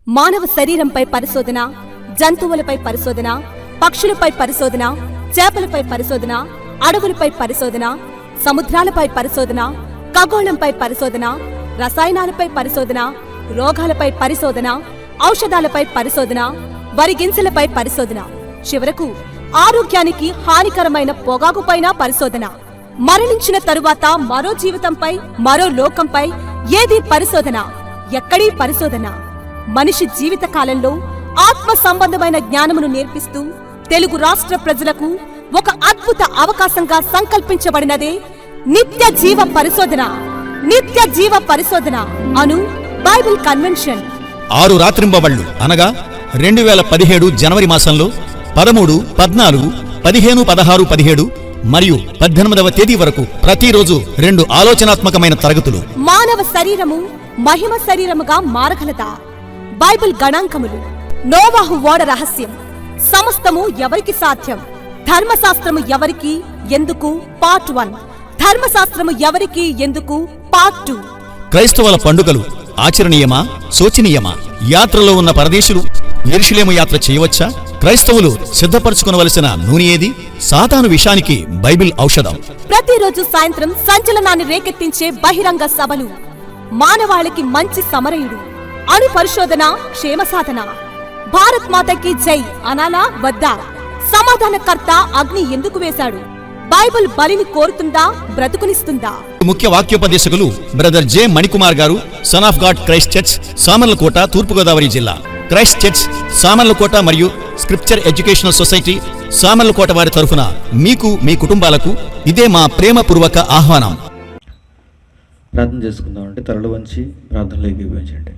మానవ శరీరంపై పరిశోధన, జంతువులపై పరిశోధన, పక్షులపై పరిశోధన, చేపలపై పరిశోధన, అడవులపై పరిశోధన, సముద్రాలపై పరిశోధన, ఖగోళంపై పరిశోధన, రసాయనాలపై పరిశోధన, రోగాలపై పరిశోధన, ఔషధాలపై పరిశోధన, వరిగింజలపై పరిశోధన, చివరకు ఆరోగ్యానికి హానికరమైన పొగాకుపైన పరిశోధన. మరణించిన తరువాత మరో జీవితంపై, మరో లోకంపై ఏదీ పరిశోధన, ఎక్కడీ పరిశోధన. మనిషి జీవిత కాలంలో ఆత్మ సంబంధమైన జ్ఞానమును నేర్పిస్తూ తెలుగు రాష్ట్ర ప్రజలకు ఒక అద్భుత అవకాశంగా సంకల్పించబడినదే నిత్య జీవ పరిశోధన. నిత్య జీవ పరిశోధన అను బైబిల్ కన్వెన్షన్ 6 రాత్రింబవళ్లు అనగా 2017 జనవరి మాసంలో 13, 14, 15, 16, 17 మరియు 18వ తేదీ వరకు ప్రతిరోజు 2 ఆలోచనాత్మకమైన తరగతులు. మానవ శరీరము మహిమ శరీరముగా మారగలదా? బైబిల్ గణాంకములు, నోవాహు ఓడ రహస్యం, సమస్తము ఎవరికి సాధ్యం, ధర్మశాస్త్రము ఎవరికి ఎందుకు పార్ట్ 1, ధర్మశాస్త్రము ఎవరికి ఎందుకు పార్ట్ 2. క్రైస్తవుల పండుగలు ఆచరణీయమా, శోచనీయమా? యాత్రలో ఉన్న పరదేశులు యెరూషలేము యాత్ర చేయవచ్చా? క్రైస్తవులు సిద్ధపరచుకునవలసిన నూనె ఏది? సాతాను విషానికి బైబిల్ ఔషధం. ప్రతిరోజు సాయంత్రం సంచలనాన్ని రేకెత్తించే బహిరంగ సభలు, మానవాళికి మంచి సమరయుడు, అణు పరిశోధన, క్షేమ సాధన, భారత్ మాతకి జై అనాలా వద్దా, సమాధానకర్త అగ్ని ఎందుకు వేశాడు, బైబిల్ బలిని కోరుతుందా బ్రతుకునిస్తుందా? ముఖ్య వాక్యోపదేశకులు బ్రదర్ జె మణికుమార్ గారు, son of God Christ Church, Samarlakota, తూర్పుగోదావరి జిల్లా. క్రైస్ట్ చర్చ్ సామర్లకోట మరియు స్క్రిప్చర్ ఎడ్యుకేషనల్ సొసైటీ సామర్లకోట వారి తరఫున మీకు, మీ కుటుంబాలకు ఇదే మా ప్రేమపూర్వక ఆహ్వానం. ప్రార్థన చేసుకుందామంటే తరలు వంచి ప్రార్థనలో ఏకీభవించండి.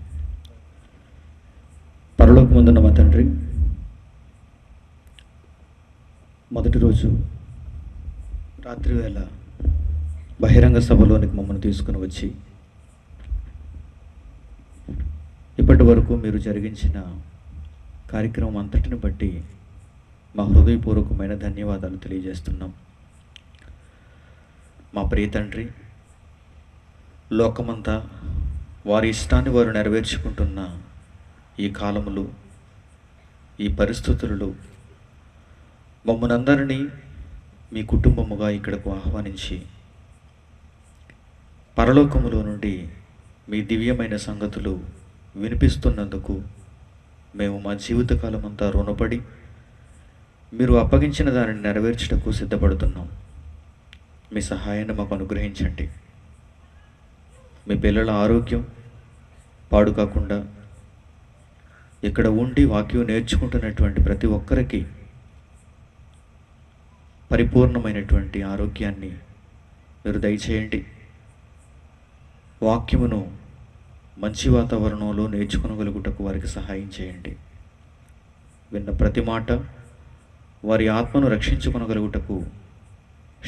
పరలోకమందున్న మా తండ్రి, మొదటి రోజు రాత్రి వేళ బహిరంగ సభలోనికి మమ్మల్ని తీసుకుని వచ్చి ఇప్పటి వరకు మీరు జరిగించిన కార్యక్రమం అంతటిని బట్టి మా హృదయపూర్వకమైన ధన్యవాదాలు తెలియజేస్తున్నాం. మా ప్రియ తండ్రి, లోకమంతా వారి ఇష్టాన్ని వారు నెరవేర్చుకుంటున్న ఈ కాలములు, ఈ పరిస్థితులలో మమ్మల్ని అందరినీ మీ కుటుంబముగా ఇక్కడకు ఆహ్వానించి పరలోకములో నుండి మీ దివ్యమైన సంగతులు వినిపిస్తున్నందుకు మేము మా జీవితకాలం అంతా రుణపడి మీరు అప్పగించిన దానిని నెరవేర్చుటకు సిద్ధపడుతున్నాం. మీ సహాయాన్ని మాకు అనుగ్రహించండి. మీ పిల్లల ఆరోగ్యం పాడు కాకుండా ఇక్కడ ఉండి వాక్యం నేర్చుకుంటున్నటువంటి ప్రతి ఒక్కరికి పరిపూర్ణమైనటువంటి ఆరోగ్యాన్ని మీరు దయచేయండి. వాక్యమును మంచి వాతావరణంలో నేర్చుకొనగలుగుటకు వారికి సహాయం చేయండి. విన్న ప్రతి మాట వారి ఆత్మను రక్షించుకొనగలుగుటకు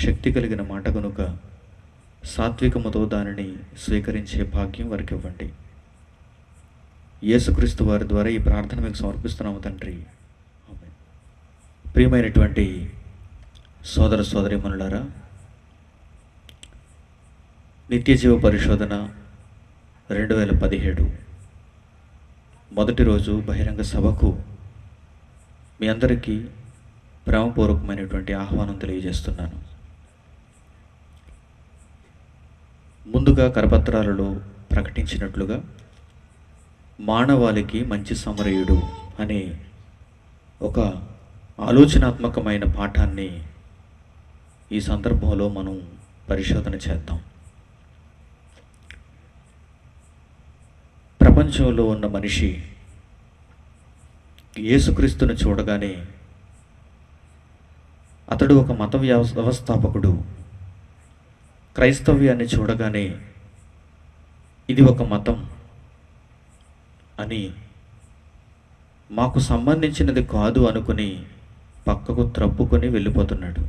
శక్తి కలిగిన మాట కనుక సాత్వికముతో దానిని స్వీకరించే భాగ్యం వారికి ఇవ్వండి. యేసుక్రీస్తు వారి ద్వారా ఈ ప్రార్థన మీకు సమర్పిస్తున్నాము తండ్రి. ఆమేన్. ప్రియమైనటువంటి సోదర సోదరీమణులారా, నిత్యజీవ పరిశోధన 2017 మొదటి రోజు బహిరంగ సభకు మీ అందరికీ ప్రేమపూర్వకమైనటువంటి ఆహ్వానం తెలియజేస్తున్నాను. ముందుగా కరపత్రాలలో ప్రకటించినట్లుగా మానవాళికి మంచి సమరయుడు అనే ఒక ఆలోచనాత్మకమైన పాఠాన్ని ఈ సందర్భంలో మనం పరిశోధన చేద్దాం. ప్రపంచంలో ఉన్న మనిషి యేసుక్రీస్తుని చూడగానే అతడు ఒక మత వ్యవస్థాపకుడు, క్రైస్తవ్యాన్ని చూడగానే ఇది ఒక మతం అని, మాకు సంబంధించినది కాదు అనుకుని పక్కకు త్రప్పుకొని వెళ్ళిపోతున్నాడు.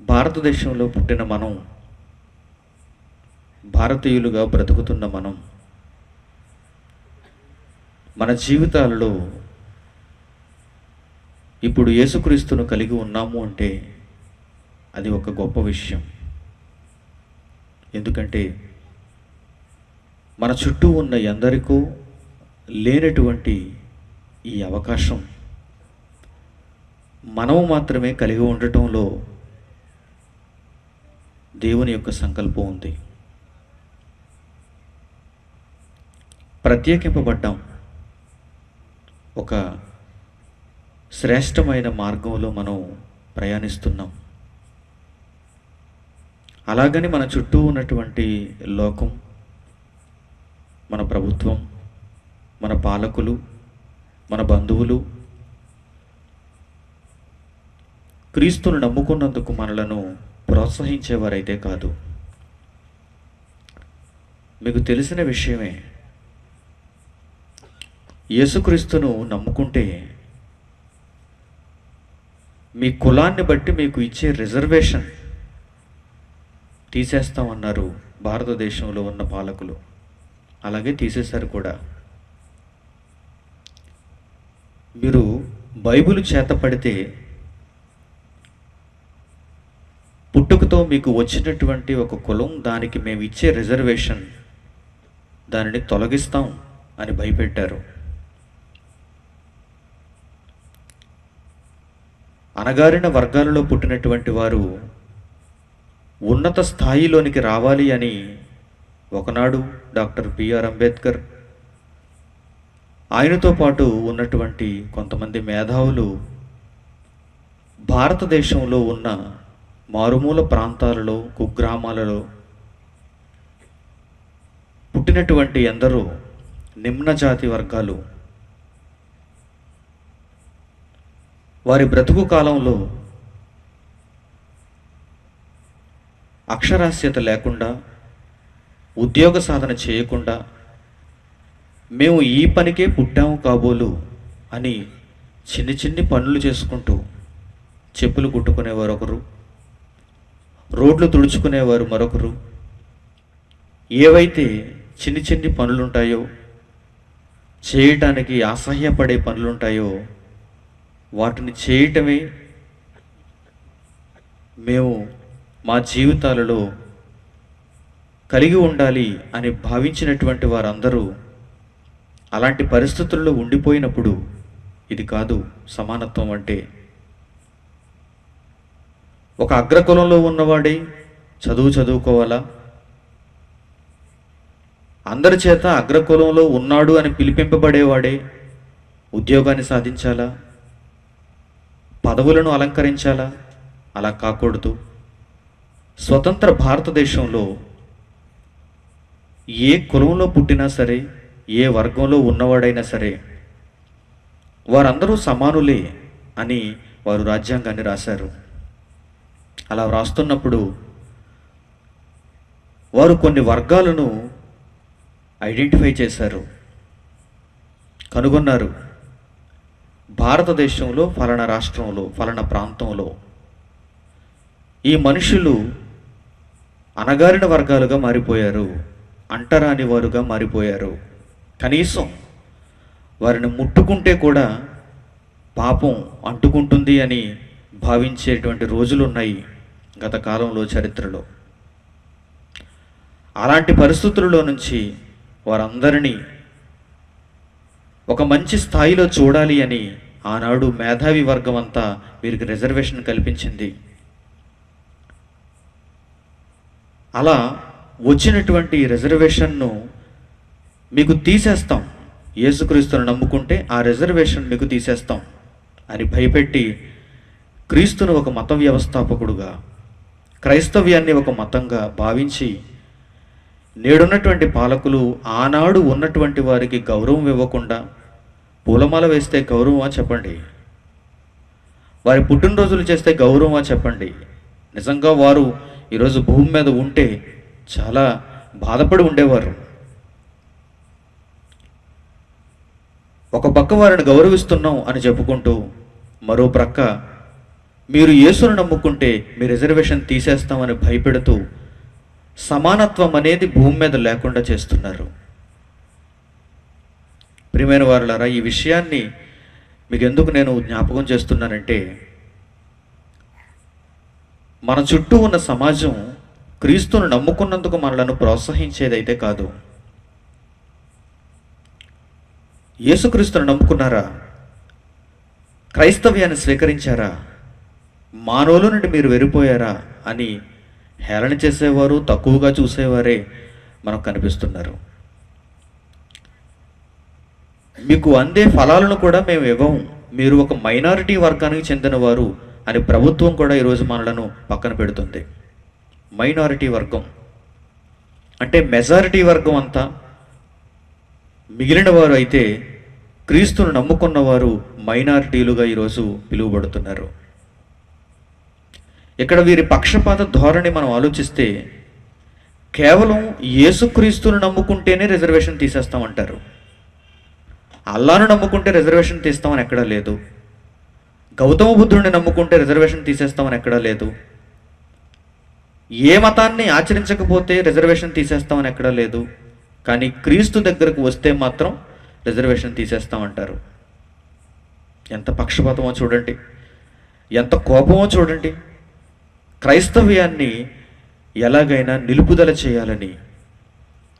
భారతదేశంలో పుట్టిన మనం, భారతీయులుగా బ్రతుకుతున్న మనం, మన జీవితాలలో ఇప్పుడు యేసుక్రీస్తును కలిగి ఉన్నాము అంటే అది ఒక గొప్ప విషయం. ఎందుకంటే మన చుట్టూ ఉన్న ఎందరికో లేనటువంటి ఈ అవకాశం మనము మాత్రమే కలిగి ఉండటంలో దేవుని యొక్క సంకల్పం ఉంది. ప్రత్యేకింపబడ్డాం. ఒక శ్రేష్టమైన మార్గంలో మనం ప్రయాణిస్తున్నాం. అలాగని మన చుట్టూ ఉన్నటువంటి లోకం, మన ప్రభుత్వం, మన పాలకులు, మన బంధువులు క్రీస్తును నమ్ముకున్నందుకు మనలను ప్రోత్సహించేవారైతే కాదు. మీకు తెలిసిన విషయమే, యేసుక్రీస్తును నమ్ముకుంటే మీ కులాన్ని బట్టి మీకు ఇచ్చే రిజర్వేషన్ తీసేస్తామన్నారు భారతదేశంలో ఉన్న పాలకులు. అలాగే తీసేశారు కూడా. మీరు బైబిల్ చేతపడితే పుట్టుకతో మీకు వచ్చినటువంటి ఒక కులం, దానికి మేము ఇచ్చే రిజర్వేషన్, దానిని తొలగిస్తాం అని భయపెట్టారు. అణగారిన వర్గాలలో పుట్టినటువంటి వారు ఉన్నత స్థాయిలోనికి రావాలి అని ఒకనాడు డాక్టర్ బిఆర్ అంబేద్కర్, ఆయనతో పాటు ఉన్నటువంటి కొంతమంది మేధావులు భారతదేశంలో ఉన్న మారుమూల ప్రాంతాలలో, కుగ్రామాలలో పుట్టినటువంటి ఎందరో నిమ్న జాతి వర్గాలు వారి బ్రతుకు కాలంలో అక్షరాస్యత లేకుండా, ఉద్యోగ సాధన చేయకుండా, మేము ఈ పనికే పుట్టాము కాబోలు అని చిన్ని చిన్ని పనులు చేసుకుంటూ చెప్పులు కుట్టుకునేవారు ఒకరు, రోడ్లు తుడుచుకునేవారు మరొకరు. ఏవైతే చిన్ని చిన్ని పనులుంటాయో, చేయటానికి అసహ్యపడే పనులుంటాయో వాటిని చేయటమే మేము మా జీవితాలలో కలిగి ఉండాలి అని భావించినటువంటి వారందరూ అలాంటి పరిస్థితుల్లో ఉండిపోయినప్పుడు ఇది కాదు సమానత్వం అంటే. ఒక అగ్రకులంలో ఉన్నవాడే చదువుకోవాలా? అందరి చేత అగ్రకులంలో ఉన్నాడు అని పిలిపింపబడేవాడే ఉద్యోగాన్ని సాధించాలా? పదవులను అలంకరించాలా? అలా కాకూడదు. స్వతంత్ర భారతదేశంలో ఏ కులంలో పుట్టినా సరే, ఏ వర్గంలో ఉన్నవాడైనా సరే వారందరూ సమానులే అని వారు రాజ్యాంగాన్ని రాశారు. అలా వ్రాస్తున్నప్పుడు వారు కొన్ని వర్గాలను ఐడెంటిఫై చేశారు, కనుగొన్నారు. భారతదేశంలో ఫలానా రాష్ట్రంలో, ఫలానా ప్రాంతంలో ఈ మనుషులు అణగారిన వర్గాలుగా మారిపోయారు, అంటరాని వారుగా మారిపోయారు. కనీసం వారిని ముట్టుకుంటే కూడా పాపం అంటుకుంటుంది అని భావించేటువంటి రోజులు ఉన్నాయి గత కాలంలో, చరిత్రలో. అలాంటి పరిస్థితులలో నుంచి వారందరినీ ఒక మంచి స్థాయిలో చూడాలి అని ఆనాడు మేధావి వర్గం అంతా వీరికి రిజర్వేషన్ కల్పించింది. అలా వచ్చినటువంటి రిజర్వేషన్ను మీకు తీసేస్తాం, యేసుక్రీస్తును నమ్ముకుంటే ఆ రిజర్వేషన్ మీకు తీసేస్తాం అని భయపెట్టి క్రీస్తును ఒక మత వ్యవస్థాపకుడుగా, క్రైస్తవ్యాన్ని ఒక మతంగా భావించి నేడున్నటువంటి పాలకులు ఆనాడు ఉన్నటువంటి వారికి గౌరవం ఇవ్వకుండా, పూలమాల వేస్తే గౌరవమా చెప్పండి, వారి పుట్టినరోజులు చేస్తే గౌరవమా చెప్పండి. నిజంగా వారు ఈరోజు భూమి మీద ఉంటే చాలా బాధపడి ఉండేవారు. ఒక పక్క వారిని గౌరవిస్తున్నాం అని చెప్పుకుంటూ, మరో ప్రక్క మీరు యేసును నమ్ముకుంటే మీ రిజర్వేషన్ తీసేస్తామని భయపెడుతూ సమానత్వం అనేది భూమి మీద లేకుండా చేస్తున్నారు. ప్రియమైన వారులారా, ఈ విషయాన్ని మీకు ఎందుకు నేను జ్ఞాపకం చేస్తున్నానంటే, మన చుట్టూ ఉన్న సమాజం క్రీస్తును నమ్ముకున్నందుకు మనలను ప్రోత్సహించేదైతే కాదు. యేసుక్రీస్తును నమ్ముకున్నారా? క్రైస్తవ్యాన్ని స్వీకరించారా? మానవుల నుండి మీరు వెరిపోయారా అని హేళన చేసేవారు, తక్కువగా చూసేవారే మనకు కనిపిస్తున్నారు. మీకు అందే ఫలాలను కూడా మేము ఇవ్వము, మీరు ఒక మైనారిటీ వర్గానికి చెందినవారు అని ప్రభుత్వం కూడా ఈరోజు మనలను పక్కన పెడుతుంది. మైనారిటీ వర్గం అంటే మెజారిటీ వర్గం అంతా మిగిలిన వారు అయితే క్రీస్తును నమ్ముకున్నవారు మైనారిటీలుగా ఈరోజు పిలువబడుతున్నారు. ఇక్కడ వీరి పక్షపాత ధోరణి మనం ఆలోచిస్తే కేవలం యేసుక్రీస్తును నమ్ముకుంటేనే రిజర్వేషన్ తీసేస్తామంటారు. అల్లాను నమ్ముకుంటే రిజర్వేషన్ తీస్తామని ఎక్కడా లేదు. గౌతమ బుద్ధుడిని నమ్ముకుంటే రిజర్వేషన్ తీసేస్తామని ఎక్కడా లేదు. ఏ మతాన్ని ఆచరించకపోతే రిజర్వేషన్ తీసేస్తామని ఎక్కడా లేదు. కానీ క్రీస్తు దగ్గరకు వస్తే మాత్రం రిజర్వేషన్ తీసేస్తామంటారు. ఎంత పక్షపాతమో చూడండి, ఎంత కోపమో చూడండి. క్రైస్తవ్యాన్ని ఎలాగైనా నిలుపుదల చేయాలని,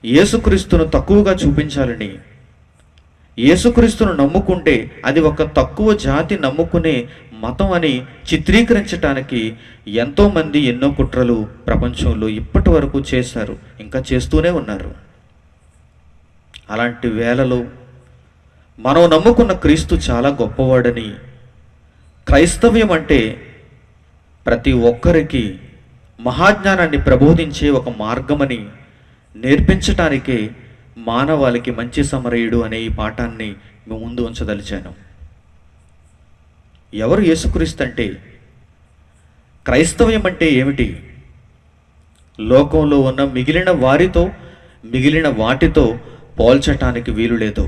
యేసుక్రీస్తును తక్కువగా చూపించాలని, యేసుక్రీస్తును నమ్ముకుంటే అది ఒక తక్కువ జాతి నమ్ముకునే మతం అని చిత్రీకరించడానికి ఎంతోమంది ఎన్నో కుట్రలు ప్రపంచంలో ఇప్పటి వరకు చేశారు, ఇంకా చేస్తూనే ఉన్నారు. అలాంటి వేళలో మనం నమ్ముకున్న క్రీస్తు చాలా గొప్పవాడని, క్రైస్తవ్యం అంటే ప్రతి ఒక్కరికి మహాజ్ఞానాన్ని ప్రబోధించే ఒక మార్గమని నేర్పించటానికే మానవాళికి మంచి సమరయుడు అనే ఈ పాఠాన్ని మేము ముందు ఉంచదలిచాను. ఎవరు యేసుక్రీస్తు అంటే? క్రైస్తవ్యం అంటే ఏమిటి? లోకంలో ఉన్న మిగిలిన వారితో, మిగిలిన వాటితో పోల్చటానికి వీలు లేదు.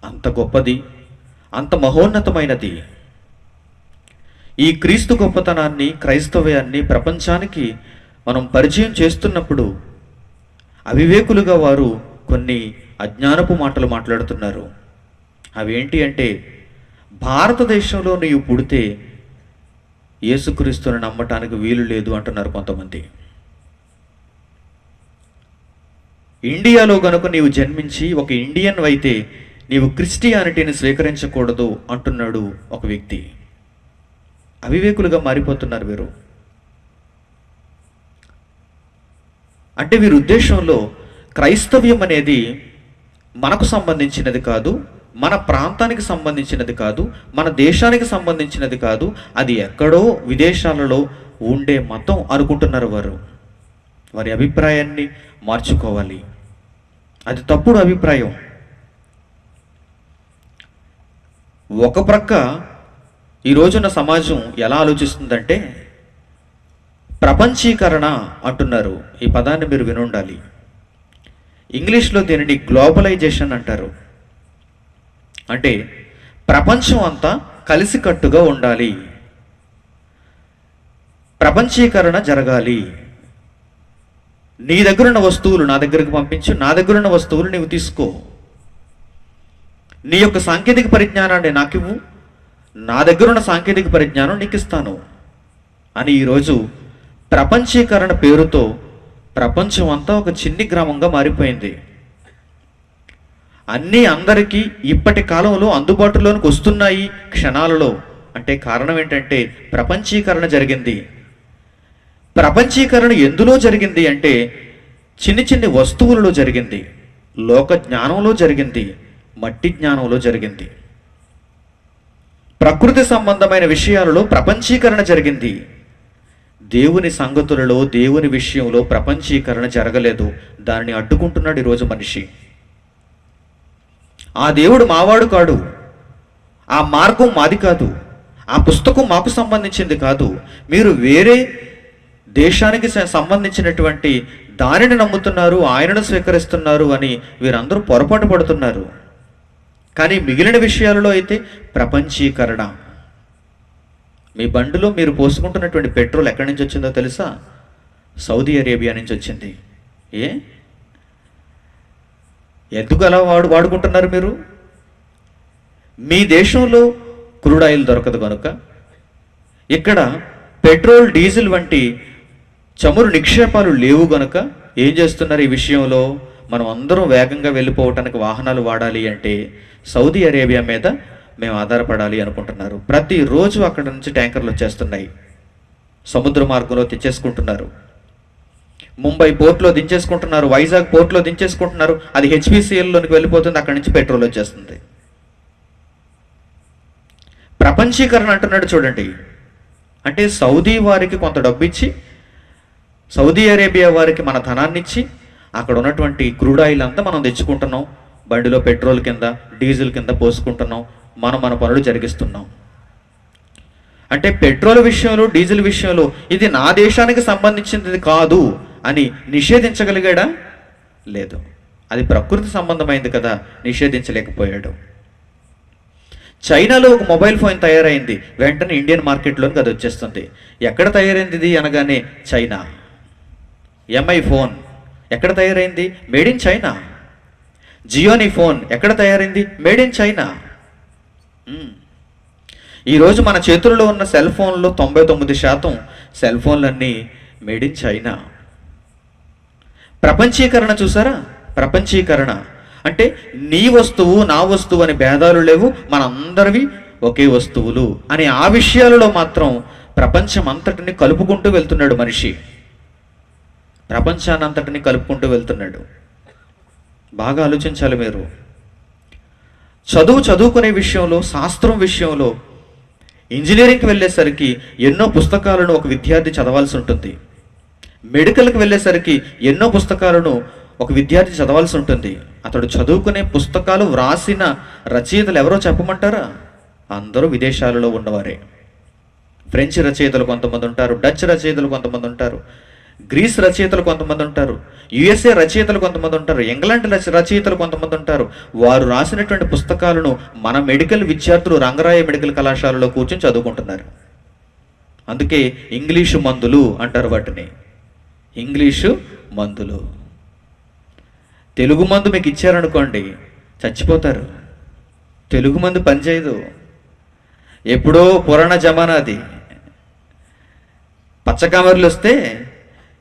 అంత గొప్పది, అంత మహోన్నతమైనది. ఈ క్రీస్తు గొప్పతనాన్ని, క్రైస్తవ్యాన్ని ప్రపంచానికి మనం పరిచయం చేస్తున్నప్పుడు అవివేకులుగా వారు కొన్ని అజ్ఞానపు మాటలు మాట్లాడుతున్నారు. అవేంటి అంటే, భారతదేశంలో నీవు పుడితే యేసుక్రీస్తుని నమ్మటానికి వీలు లేదు అంటున్నారు కొంతమంది. ఇండియాలో గనుక నీవు జన్మించి ఒక ఇండియన్ అయితే నీవు క్రిస్టియానిటీని స్వీకరించకూడదు అంటున్నాడు ఒక వ్యక్తి. అవివేకులుగా మారిపోతున్నారు వీరు. అంటే వీరి ఉద్దేశంలో క్రైస్తవ్యం అనేది మనకు సంబంధించినది కాదు, మన ప్రాంతానికి సంబంధించినది కాదు, మన దేశానికి సంబంధించినది కాదు, అది ఎక్కడో విదేశాలలో ఉండే మతం అనుకుంటున్నారు వారు. వారి అభిప్రాయాన్ని మార్చుకోవాలి. అది తప్పుడు అభిప్రాయం. ఒక ప్రక్క ఈ రోజున సమాజం ఎలా ఆలోచిస్తుందంటే, ప్రపంచీకరణ అంటున్నారు. ఈ పదాన్ని మీరు వినుండాలి. ఇంగ్లీష్లో దీనిని గ్లోబలైజేషన్ అంటారు. అంటే ప్రపంచం అంతా కలిసికట్టుగా ఉండాలి, ప్రపంచీకరణ జరగాలి. నీ దగ్గరున్న వస్తువులు నా దగ్గరకు పంపించు, నా దగ్గరున్న వస్తువులు నీవు తీసుకో. నీ యొక్క సాంకేతిక పరిజ్ఞానాన్ని నాకివ్వు, నా దగ్గరున్న సాంకేతిక పరిజ్ఞానం నీకు ఇస్తాను అని ఈరోజు ప్రపంచీకరణ పేరుతో ప్రపంచం అంతా ఒక చిన్ని గ్రామంగా మారిపోయింది. అన్నీ అందరికీ ఇప్పటి కాలంలో అందుబాటులోనికి వస్తున్నాయి క్షణాలలో. అంటే కారణం ఏంటంటే ప్రపంచీకరణ జరిగింది. ప్రపంచీకరణ ఎందులో జరిగింది అంటే చిన్ని చిన్ని వస్తువులలో జరిగింది, లోక జ్ఞానంలో జరిగింది, మట్టి జ్ఞానంలో జరిగింది. ప్రకృతి సంబంధమైన విషయాలలో ప్రపంచీకరణ జరిగింది. దేవుని సంగతులలో, దేవుని విషయంలో ప్రపంచీకరణ జరగలేదు. దానిని అడ్డుకుంటున్నాడు ఈరోజు మనిషి. ఆ దేవుడు మావాడు కాడు, ఆ మార్గం మాది కాదు, ఆ పుస్తకం మాకు సంబంధించింది కాదు, మీరు వేరే దేశానికి సంబంధించినటువంటి దానిని నమ్ముతున్నారు, ఆయనను స్వీకరిస్తున్నారు అని వీరందరూ పొరపాటు పడుతున్నారు. కానీ మిగిలిన విషయాలలో అయితే ప్రపంచీకరణ. మీ బండిలో మీరు పోసుకుంటున్నటువంటి పెట్రోల్ ఎక్కడి నుంచి వచ్చిందో తెలుసా? సౌదీ అరేబియా నుంచి వచ్చింది. ఎందుకు అలా వాడుకుంటున్నారు మీరు? మీ దేశంలో క్రూడ్ ఆయిల్ దొరకదు కనుక, ఇక్కడ పెట్రోల్, డీజిల్ వంటి చమురు నిక్షేపాలు లేవు గనుక ఏం చేస్తున్నారు? ఈ విషయంలో మనం అందరం వేగంగా వెళ్ళిపోవటానికి వాహనాలు వాడాలి అంటే సౌదీ అరేబియా మీద మేము ఆధారపడాలి అనుకుంటున్నారు. ప్రతిరోజు అక్కడ నుంచి ట్యాంకర్లు వచ్చేస్తున్నాయి, సముద్ర మార్గంలో తెచ్చేసుకుంటున్నారు, ముంబై పోర్ట్లో దించేసుకుంటున్నారు, వైజాగ్ పోర్ట్లో దించేసుకుంటున్నారు. అది హెచ్పిసిఎల్లోనికి వెళ్ళిపోతుంది, అక్కడి నుంచి పెట్రోల్ వచ్చేస్తుంది. ప్రపంచీకరణ అంటున్నాడు చూడండి. అంటే సౌదీ వారికి కొంత డబ్బు ఇచ్చి, సౌదీ అరేబియా వారికి మన ధనాన్ని ఇచ్చి, అక్కడ ఉన్నటువంటి క్రూడ్ ఆయిల్ అంతా మనం తెచ్చుకుంటున్నాం, బండిలో పెట్రోల్ కింద డీజిల్ కింద పోసుకుంటున్నాం, మన పనులు జరిగిస్తున్నాం. అంటే పెట్రోల్ విషయంలో, డీజిల్ విషయంలో ఇది నా దేశానికి సంబంధించినది కాదు అని నిషేధించగలిగాడా? లేదు. అది ప్రకృతి సంబంధమైంది కదా, నిషేధించలేకపోయాడు. చైనాలో ఒక మొబైల్ ఫోన్ తయారైంది, వెంటనే ఇండియన్ మార్కెట్లోకి అది వచ్చేస్తుంది. ఎక్కడ తయారైంది ఇది అనగానే చైనా. ఎంఐ ఫోన్ ఎక్కడ తయారైంది? Made in China. Gionee phone ఎక్కడ తయారైంది? Made in China. ఈరోజు మన చేతుల్లో ఉన్న సెల్ ఫోన్లో 99% సెల్ ఫోన్లన్నీ మేడ్ ఇన్ చైనా. ప్రపంచీకరణ చూసారా? ప్రపంచీకరణ అంటే నీ వస్తువు నా వస్తువు అనే భేదాలు లేవు, మనందరివి ఒకే వస్తువులు అని ఆ విషయాలలో మాత్రం ప్రపంచం అంతటిని కలుపుకుంటూ వెళ్తున్నాడు మనిషి. ప్రపంచాన్నంతటిని కలుపుకుంటూ వెళ్తున్నాడు. బాగా ఆలోచించాలి మీరు. చదువుకునే విషయంలో, శాస్త్రం విషయంలో, ఇంజనీరింగ్కి వెళ్ళేసరికి ఎన్నో పుస్తకాలను ఒక విద్యార్థి చదవాల్సి ఉంటుంది. మెడికల్కి వెళ్ళేసరికి ఎన్నో పుస్తకాలను ఒక విద్యార్థి చదవాల్సి ఉంటుంది. అతడు చదువుకునే పుస్తకాలు వ్రాసిన రచయితలు ఎవరో చెప్పమంటారా? అందరూ విదేశాలలో ఉన్నవారే. ఫ్రెంచ్ రచయితలు కొంతమంది ఉంటారు, డచ్ రచయితలు కొంతమంది ఉంటారు, గ్రీస్ రచయితలు కొంతమంది ఉంటారు, యుఎస్ఏ రచయితలు కొంతమంది ఉంటారు, ఇంగ్లాండ్ రచయితలు కొంతమంది ఉంటారు. వారు రాసినటువంటి పుస్తకాలను మన మెడికల్ విద్యార్థులు రంగరాయ మెడికల్ కళాశాలలో కూర్చొని చదువుకుంటున్నారు. అందుకే ఇంగ్లీషు మందులు అంటారు వాటిని. ఇంగ్లీషు మందులు. తెలుగు మందు మీకు ఇచ్చారనుకోండి చచ్చిపోతారు. తెలుగు మందు పనిచేయదు. ఎప్పుడో పురాణ జమానాది. పచ్చకామర్లు వస్తే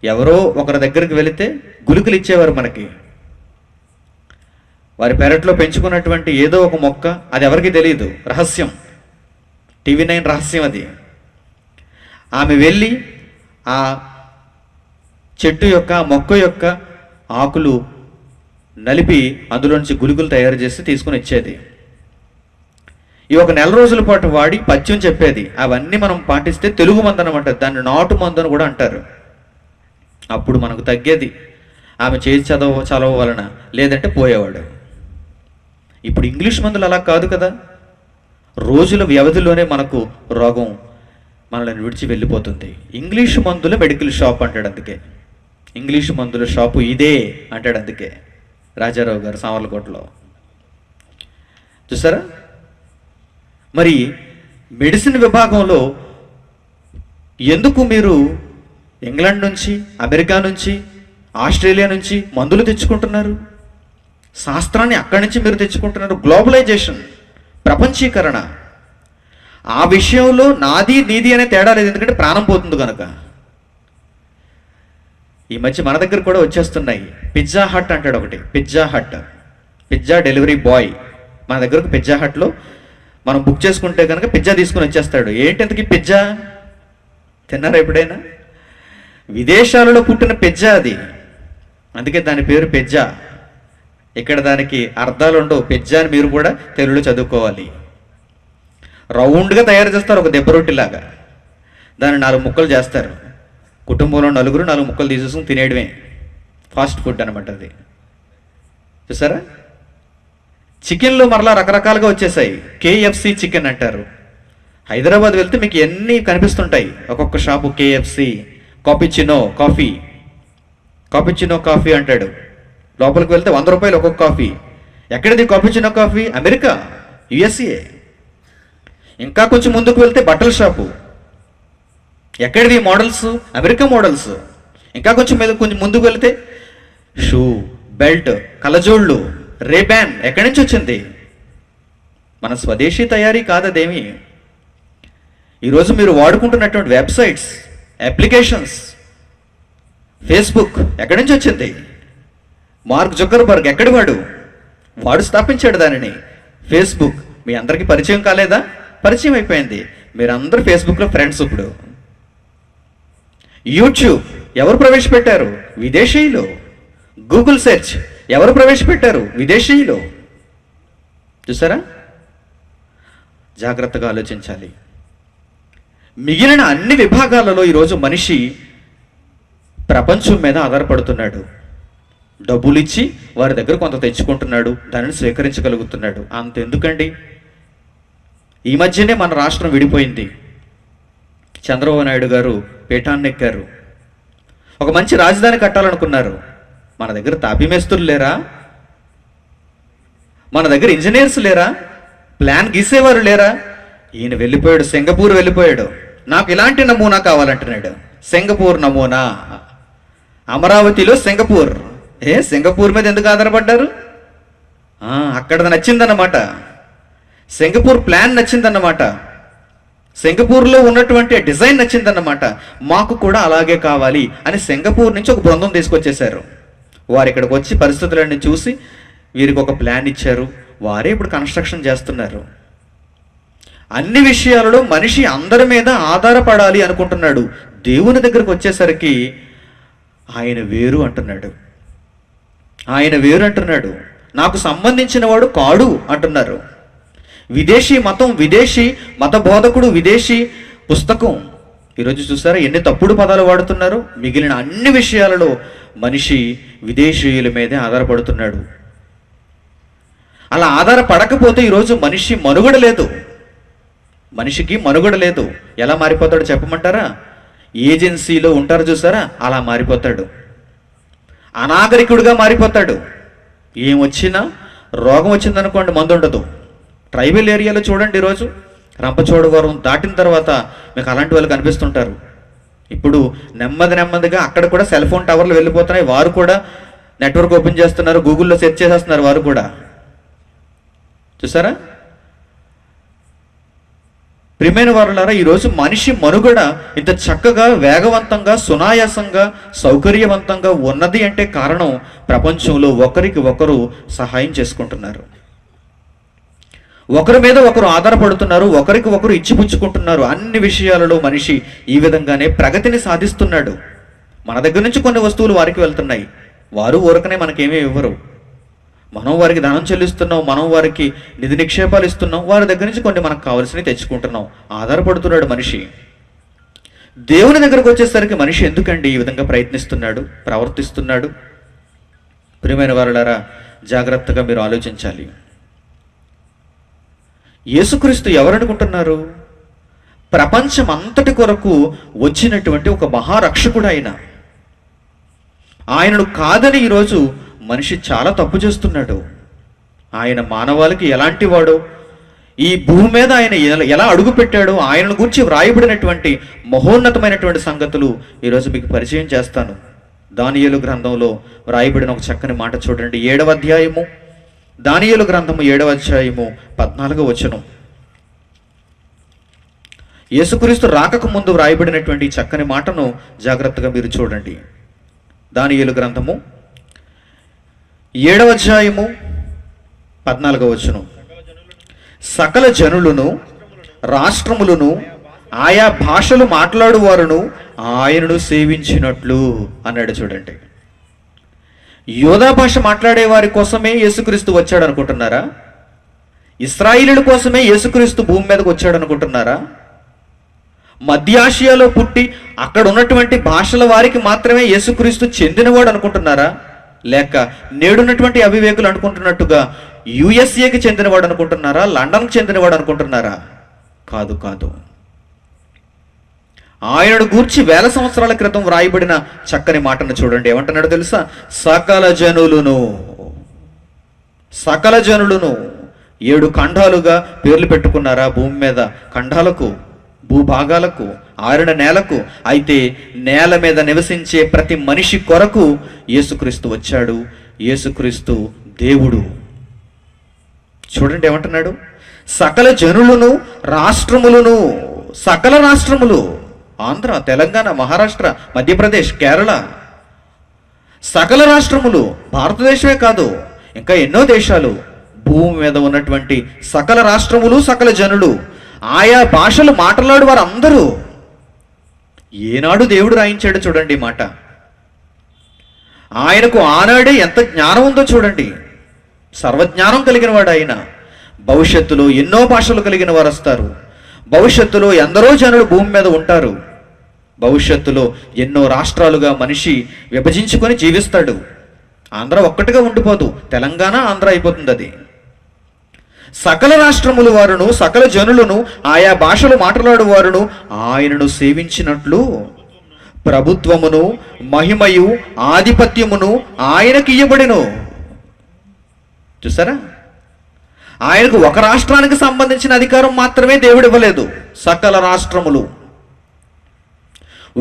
ఎవరో ఒకరి దగ్గరికి వెళితే గుళికలు ఇచ్చేవారు మనకి. వారి పెరట్లో పెంచుకున్నటువంటి ఏదో ఒక మొక్క, అది ఎవరికి తెలియదు, రహస్యం. TV9 రహస్యం అది. ఆమె వెళ్ళి ఆ చెట్టు యొక్క, మొక్క యొక్క ఆకులు నలిపి అందులోంచి గుళికలు తయారు చేసి తీసుకుని ఇచ్చేది. ఈ ఒక నెల రోజుల పాటు వాడి పద్యం చెప్పేది. అవన్నీ మనం పాటిస్తే తెలుగు మందు అనమాట. దాన్ని నాటు మందు అని కూడా అంటారు. అప్పుడు మనకు తగ్గేది. ఆమె చేసి చదవ వలన, లేదంటే పోయేవాడు. ఇప్పుడు ఇంగ్లీష్ మందులు అలా కాదు కదా. రోజుల వ్యవధిలోనే మనకు రోగం మనల్ని విడిచి వెళ్ళిపోతుంది. ఇంగ్లీషు మందుల మెడికల్ షాప్ అంటాడు. అందుకే ఇంగ్లీషు మందుల షాపు ఇదే అంటాడు. అందుకే రాజారావు గారు సామర్లకోటలో చూసారా. మరి మెడిసిన్ విభాగంలో ఎందుకు మీరు ఇంగ్లాండ్ నుంచి, అమెరికా నుంచి, ఆస్ట్రేలియా నుంచి మందులు తెచ్చుకుంటున్నారు? శాస్త్రాన్ని అక్కడి నుంచి మీరు తెచ్చుకుంటున్నారు. గ్లోబలైజేషన్, ప్రపంచీకరణ. ఆ విషయంలో నాది నీది అనే తేడా లేదు, ఎందుకంటే ప్రాణం పోతుంది కనుక. ఈ మధ్య మన దగ్గర కూడా వచ్చేస్తున్నాయి. పిజ్జా హట్ అంటాడు ఒకటి. Pizza Hut, pizza delivery boy మన దగ్గరకు పిజ్జా హట్లో మనం బుక్ చేసుకుంటే కనుక పిజ్జా తీసుకుని వచ్చేస్తాడు. ఏంటంతకి పిజ్జా తిన్నారా ఎప్పుడైనా? విదేశాలలో పుట్టిన పిజ్జా అది, అందుకే దాని పేరు పిజ్జా. ఇక్కడ దానికి అర్థాలు ఉండవు. పిజ్జా అని మీరు కూడా తెలుగులో చదువుకోవాలి. రౌండ్గా తయారు చేస్తారు, ఒక దెబ్బ రొట్టిలాగా. దాన్ని 4 ముక్కలు చేస్తారు. కుటుంబంలో 4 ముక్కలు తీసేసుకుని తినేయడమే. ఫాస్ట్ ఫుడ్ అనమాట అది. చూసారా. చికెన్లో మరలా రకరకాలుగా వచ్చేసాయి. KFC చికెన్ అంటారు. హైదరాబాద్ వెళ్తే మీకు ఎన్ని కనిపిస్తుంటాయి. ఒక్కొక్క షాపు KFC, కాపుచినో కాఫీ అంటాడు. లోపలికి వెళ్తే 100 రూపాయలు ఒక్కొక్క కాఫీ. ఎక్కడిది కాపుచినో కాఫీ? America, USA. ఇంకా కొంచెం ముందుకు వెళ్తే బట్టల షాపు. ఎక్కడివి మోడల్స్? America models. ఇంకా కొంచెం ముందుకు వెళ్తే షూ, బెల్ట్, కలజోళ్ళు, రేబ్యాన్. ఎక్కడి నుంచి వచ్చింది? మన స్వదేశీ తయారీ కాదదేమి. ఈరోజు మీరు వాడుకుంటున్నటువంటి మార్క్ జుకర్బర్గ్ ఎక్కడి వాడు స్థాపించాడు దానిని. ఫేస్బుక్ మీ అందరికీ పరిచయం కాలేదా? పరిచయం అయిపోయింది. మీరందరూ ఫేస్బుక్లో ఫ్రెండ్స్ ఇప్పుడు. యూట్యూబ్ ఎవరు ప్రవేశపెట్టారు? విదేశీయులు. గూగుల్ సెర్చ్ ఎవరు ప్రవేశపెట్టారు? విదేశీయులు. చూసారా? జాగ్రత్తగా ఆలోచించాలి. మిగిలిన అన్ని విభాగాలలో ఈరోజు మనిషి ప్రపంచం మీద ఆధారపడుతున్నాడు. డబ్బులు ఇచ్చి వారి దగ్గర కొంత తెచ్చుకుంటున్నాడు, దానిని స్వీకరించగలుగుతున్నాడు. అంతెందుకండి, ఈ మధ్యనే మన రాష్ట్రం విడిపోయింది. చంద్రబాబు నాయుడు గారు పీఠాన్నెక్కారు. ఒక మంచి రాజధాని కట్టాలనుకున్నారు. మన దగ్గర తాపీ మేస్త్రులు లేరా? మన దగ్గర ఇంజనీర్స్ లేరా? ప్లాన్ గీసేవారు లేరా? ఈయన వెళ్ళిపోయాడు, సింగపూర్ వెళ్ళిపోయాడు. నాకు ఇలాంటి నమూనా కావాలంటున్నాడు. సింగపూర్ నమూనా. అమరావతిలో సింగపూర్. సింగపూర్ మీద ఎందుకు ఆధారపడ్డారు? అక్కడది నచ్చిందన్నమాట. Singapore plan నచ్చిందన్నమాట. సింగపూర్లో ఉన్నటువంటి డిజైన్ నచ్చిందన్నమాట. మాకు కూడా అలాగే కావాలి అని సింగపూర్ నుంచి ఒక బృందం తీసుకొచ్చేశారు. వారు ఇక్కడికి వచ్చి పరిస్థితులన్నీ చూసి వీరికి ఒక ప్లాన్ ఇచ్చారు. వారే ఇప్పుడు కన్స్ట్రక్షన్ చేస్తున్నారు. అన్ని విషయాలలో మనిషి అందరి మీద ఆధారపడాలి అనుకుంటున్నాడు. దేవుని దగ్గరకు వచ్చేసరికి ఆయన వేరు అంటున్నాడు. ఆయన వేరు అంటున్నాడు. నాకు సంబంధించిన వాడు కాడు అంటున్నారు. విదేశీ మతం, విదేశీ మత బోధకుడు, విదేశీ పుస్తకం. ఈరోజు చూసారా ఎన్ని తప్పుడు పదాలు వాడుతున్నారు. మిగిలిన అన్ని విషయాలలో మనిషి విదేశీయుల మీదే ఆధారపడుతున్నాడు. అలా ఆధారపడకపోతే ఈరోజు మనిషి మనుగడ లేదు. మనిషికి మనుగడ లేదు. ఎలా మారిపోతాడు చెప్పమంటారా? ఏజెన్సీలో ఉంటారు చూసారా, అలా మారిపోతాడు. అనాగరికుడిగా మారిపోతాడు. ఏమొచ్చినా, రోగం వచ్చిందనుకోండి మందు ఉండదు. ట్రైబల్ ఏరియాలో చూడండి, ఈరోజు రంపచోడవరం దాటిన తర్వాత మీకు అలాంటి వాళ్ళు కనిపిస్తుంటారు. ఇప్పుడు నెమ్మదిగా అక్కడ కూడా సెల్ ఫోన్ టవర్లు వెళ్ళిపోతున్నాయి. వారు కూడా నెట్వర్క్ ఓపెన్ చేస్తున్నారు, గూగుల్లో సెర్చ్ చేసేస్తున్నారు వారు కూడా. చూసారా? ప్రియమైన వారులారా, ఈరోజు మనిషి మనుగడ ఇంత చక్కగా, వేగవంతంగా, సునాయాసంగా, సౌకర్యవంతంగా ఉన్నది అంటే కారణం ప్రపంచంలో ఒకరికి ఒకరు సహాయం చేసుకుంటున్నారు. ఒకరి మీద ఒకరు ఆధారపడుతున్నారు, ఒకరికి ఒకరు ఇచ్చిపుచ్చుకుంటున్నారు. అన్ని విషయాలలో మనిషి ఈ విధంగానే ప్రగతిని సాధిస్తున్నాడు. మన దగ్గర నుంచి కొన్ని వస్తువులు వారికి వెళ్తున్నాయి. వారు ఊరకనే మనకేమీ ఇవ్వరు. మనం వారికి ధనం చెల్లిస్తున్నాం, మనం వారికి నిధి నిక్షేపాలు ఇస్తున్నాం, వారి దగ్గర నుంచి కొన్ని మనకు కావాల్సినవి తెచ్చుకుంటున్నాం. ఆధారపడుతున్నాడు మనిషి. దేవుని దగ్గరకు వచ్చేసరికి మనిషి ఎందుకండి ఈ విధంగా ప్రయత్నిస్తున్నాడు, ప్రవర్తిస్తున్నాడు? ప్రియమైన వారులారా, జాగ్రత్తగా మీరు ఆలోచించాలి. యేసుక్రీస్తు ఎవరనుకుంటున్నారు? ప్రపంచం అంతటి కొరకు వచ్చినటువంటి ఒక మహారక్షకుడు ఆయన. ఆయనను కాదని ఈరోజు మనిషి చాలా తప్పు చేస్తున్నాడు. ఆయన మానవాళికి ఎలాంటి వాడు, ఈ భూమి మీద ఆయన ఎలా అడుగు పెట్టాడో ఆయనను గురించి వ్రాయబడినటువంటి మహోన్నతమైనటువంటి సంగతులు ఈరోజు మీకు పరిచయం చేస్తాను. దానియేలు గ్రంథంలో వ్రాయబడిన ఒక చక్కని మాట చూడండి. 7వ అధ్యాయము, దానియేలు గ్రంథము 7వ అధ్యాయము 14వ వచనం. యేసుక్రీస్తు రాకకు ముందు వ్రాయబడినటువంటి చక్కని మాటను జాగ్రత్తగా మీరు చూడండి. దానియేలు గ్రంథము 7వ అధ్యాయము 14వ వచనం. సకల జనులను, రాష్ట్రములను, ఆయా భాషలు మాట్లాడువారును ఆయనను సేవించినట్లు అన్నాడు. చూడండి, యోధా భాష మాట్లాడే వారి కోసమే యేసుక్రీస్తు వచ్చాడు అనుకుంటున్నారా? ఇశ్రాయేలీయుల కోసమే యేసుక్రీస్తు భూమి మీదకి వచ్చాడు అనుకుంటున్నారా? మధ్య ఆసియాలో పుట్టి అక్కడ ఉన్నటువంటి భాషల వారికి మాత్రమే యేసుక్రీస్తు చెందినవాడు అనుకుంటున్నారా? లేక నేడున్నటువంటి అవివేకులు అనుకుంటున్నట్టుగా యుఎస్ఏకి చెందినవాడు అనుకుంటున్నారా? లండన్కి చెందినవాడు అనుకుంటున్నారా? కాదు కాదు. ఆయనను గూర్చి 1000 సంవత్సరాల క్రితం వ్రాయబడిన చక్కని మాటను చూడండి. ఏమంటున్నాడో తెలుసా? సకల జనులను, సకల జనులను. 7 ఖండాలుగా పేర్లు పెట్టుకున్నారా భూమి మీద? ఖండాలకు, భూభాగాలకు, ఆరిన నేలకు. అయితే నేల మీద నివసించే ప్రతి మనిషి కొరకు యేసుక్రీస్తు వచ్చాడు. యేసుక్రీస్తు దేవుడు. చూడండి ఏమంటున్నాడు? సకల జనులను, రాష్ట్రములను. సకల రాష్ట్రములు, ఆంధ్ర, తెలంగాణ, మహారాష్ట్ర, మధ్యప్రదేశ్, కేరళ, సకల రాష్ట్రములు, భారతదేశమే కాదు ఇంకా ఎన్నో దేశాలు, భూమి మీద ఉన్నటువంటి సకల రాష్ట్రములు, సకల జనులు, ఆయా భాషలు మాట్లాడు వారు అందరూ ఏనాడు దేవుడు రాయించాడు చూడండి ఈ మాట. ఆయనకు ఆనాడే ఎంత జ్ఞానం ఉందో చూడండి. సర్వజ్ఞానం కలిగిన వాడు ఆయన. భవిష్యత్తులో ఎన్నో భాషలు కలిగిన వారు వస్తారు. భవిష్యత్తులో ఎందరో జనులు భూమి మీద ఉంటారు. భవిష్యత్తులో ఎన్నో రాష్ట్రాలుగా మనిషి విభజించుకొని జీవిస్తాడు. ఆంధ్ర ఒక్కటిగా ఉండిపోదు, తెలంగాణ ఆంధ్ర అయిపోతుంది. అది సకల రాష్ట్రముల వారును, సకల జనులను, ఆయా భాషలు మాట్లాడు వారును ఆయనను సేవించినట్లు ప్రభుత్వమును, మహిమయు, ఆధిపత్యమును ఆయనకి ఇయ్యబడెను. చూసారా, ఆయనకు ఒక రాష్ట్రానికి సంబంధించిన అధికారం మాత్రమే దేవుడు ఇవ్వలేదు. సకల రాష్ట్రములు,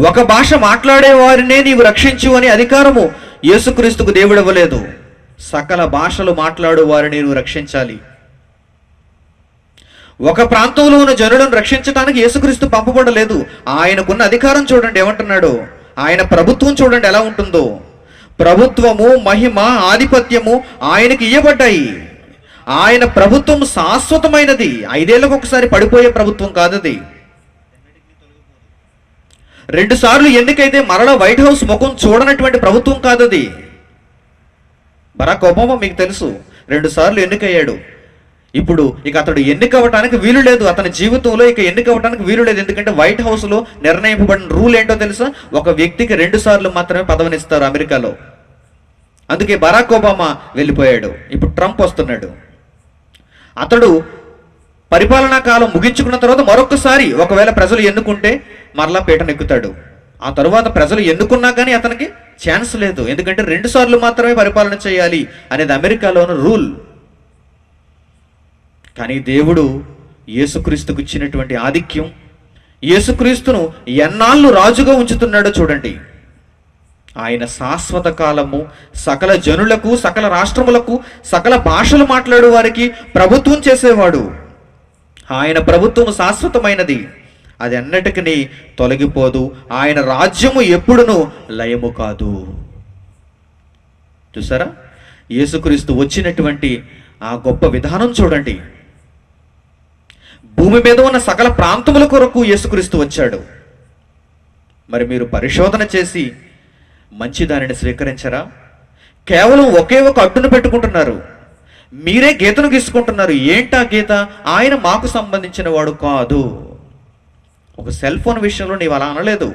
ఒక భాష మాట్లాడే వారినే నీవు రక్షించు అని అధికారము యేసుక్రీస్తుకు దేవుడు ఇవ్వలేదు. సకల భాషలు మాట్లాడు వారిని నువ్వు రక్షించాలి. ఒక ప్రాంతంలో ఉన్న జనులను రక్షించడానికి యేసుక్రీస్తు పంపబడలేదు. ఆయనకున్న అధికారం చూడండి ఏమంటున్నాడు. ఆయన ప్రభుత్వం చూడండి ఎలా ఉంటుందో. ప్రభుత్వము, మహిమ, ఆధిపత్యము ఆయనకి ఇయ్యబడ్డాయి. ఆయన ప్రభుత్వం శాశ్వతమైనది. 5 ఏళ్లకు ఒకసారి పడిపోయే ప్రభుత్వం కాదది. 2 సార్లు ఎన్నికైతే మరలా వైట్ హౌస్ ముఖం చూడనటువంటి ప్రభుత్వం కాదది. బరాక్ ఒబామా మీకు తెలుసు, 2 సార్లు ఎన్నికయ్యాడు. ఇప్పుడు ఇక అతడు ఎన్నికవ్వటానికి వీలు లేదు. అతని జీవితంలో ఇక ఎన్నికవ్వటానికి వీలు లేదు. ఎందుకంటే వైట్ హౌస్లో నిర్ణయింపబడిన రూల్ ఏంటో తెలుసా? ఒక వ్యక్తికి 2 సార్లు మాత్రమే పదవినిస్తారు అమెరికాలో. అందుకే బరాక్ ఒబామా వెళ్ళిపోయాడు. ఇప్పుడు ట్రంప్ వస్తున్నాడు. అతడు పరిపాలనా కాలం ముగించుకున్న తర్వాత మరొకసారి ఒకవేళ ప్రజలు ఎన్నుకుంటే మరలా పీటనెక్కుతాడు. ఆ తరువాత ప్రజలు ఎన్నుకున్నా కానీ అతనికి ఛాన్స్ లేదు. ఎందుకంటే 2 సార్లు మాత్రమే పరిపాలన చేయాలి అనేది అమెరికాలోని రూల్. కానీ దేవుడు యేసుక్రీస్తుకు ఇచ్చినటువంటి ఆధిక్యం, యేసుక్రీస్తును ఎన్నాళ్ళు రాజుగా ఉంచుతున్నాడో చూడండి. ఆయన శాశ్వత కాలము, సకల జనులకు, సకల రాష్ట్రములకు, సకల భాషలు మాట్లాడు వారికి ప్రభుత్వం చేసేవాడు. ఆయన ప్రభుత్వము శాశ్వతమైనది, అది అన్నిటికీ తొలగిపోదు. ఆయన రాజ్యము ఎప్పుడునూ లయము కాదు. చూసారా, యేసుక్రీస్తు వచ్చినటువంటి ఆ గొప్ప విధానం చూడండి. భూమి మీద ఉన్న సకల ప్రాంతముల కొరకు యేసుక్రీస్తు వచ్చాడు. మరి మీరు పరిశోధన చేసి మంచి దానిని స్వీకరించరా? కేవలం ఒకే ఒక అడ్డును పెట్టుకుంటున్నారు. మీరే గీతను గీసుకుంటున్నారు. ఏంటా గీత? ఆయన మాకు సంబంధించిన వాడు కాదు. ఒక సెల్ ఫోన్ విషయంలో నీవు అలా అనలేదు.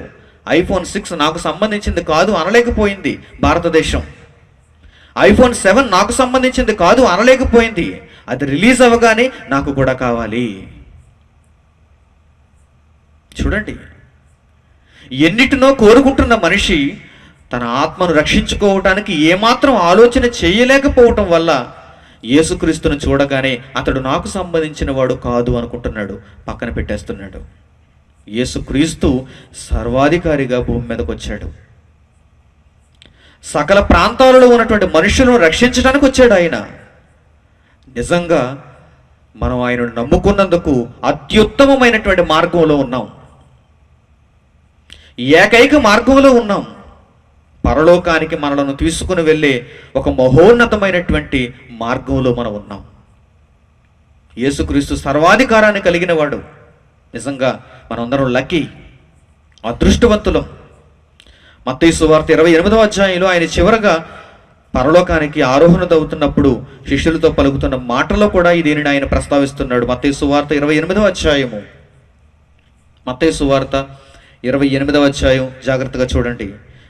iPhone 6 నాకు సంబంధించింది కాదు అనలేకపోయింది భారతదేశం. iPhone 7 నాకు సంబంధించింది కాదు అనలేకపోయింది. అది రిలీజ్ అవ్వగానే నాకు కూడా కావాలి. చూడండి, ఎన్నిటినో కోరుకుంటున్న మనిషి తన ఆత్మను రక్షించుకోవటానికి ఏమాత్రం ఆలోచన చేయలేకపోవటం వల్ల యేసుక్రీస్తును చూడగానే అతడు నాకు సంబంధించిన వాడు కాదు అనుకుంటున్నాడు, పక్కన పెట్టేస్తున్నాడు. యేసుక్రీస్తు సర్వాధికారిగా భూమి మీదకి వచ్చాడు. సకల ప్రాంతాలలో ఉన్నటువంటి మనుషులను రక్షించడానికి వచ్చాడు ఆయన. నిజంగా మనం ఆయనను నమ్ముకున్నందుకు అత్యుత్తమమైనటువంటి మార్గంలో ఉన్నాం. ఏకైక మార్గంలో ఉన్నాం. పరలోకానికి మనలను తీసుకుని వెళ్ళే ఒక మహోన్నతమైనటువంటి మార్గంలో మనం ఉన్నాం. యేసుక్రీస్తు సర్వాధికారాన్ని కలిగిన వాడు. నిజంగా మనందరం లక్కీ, అదృష్టవంతులం. మత్తయి సువార్త 28వ అధ్యాయంలో ఆయన చివరగా పరలోకానికి ఆరోహణదవుతున్నప్పుడు శిష్యులతో పలుకుతున్న మాటలో కూడా దీనిని ఆయన ప్రస్తావిస్తున్నాడు. మత్తయి సువార్త 28వ అధ్యాయము. మత్తయి సువార్త 28వ అధ్యాయం జాగ్రత్తగా చూడండి,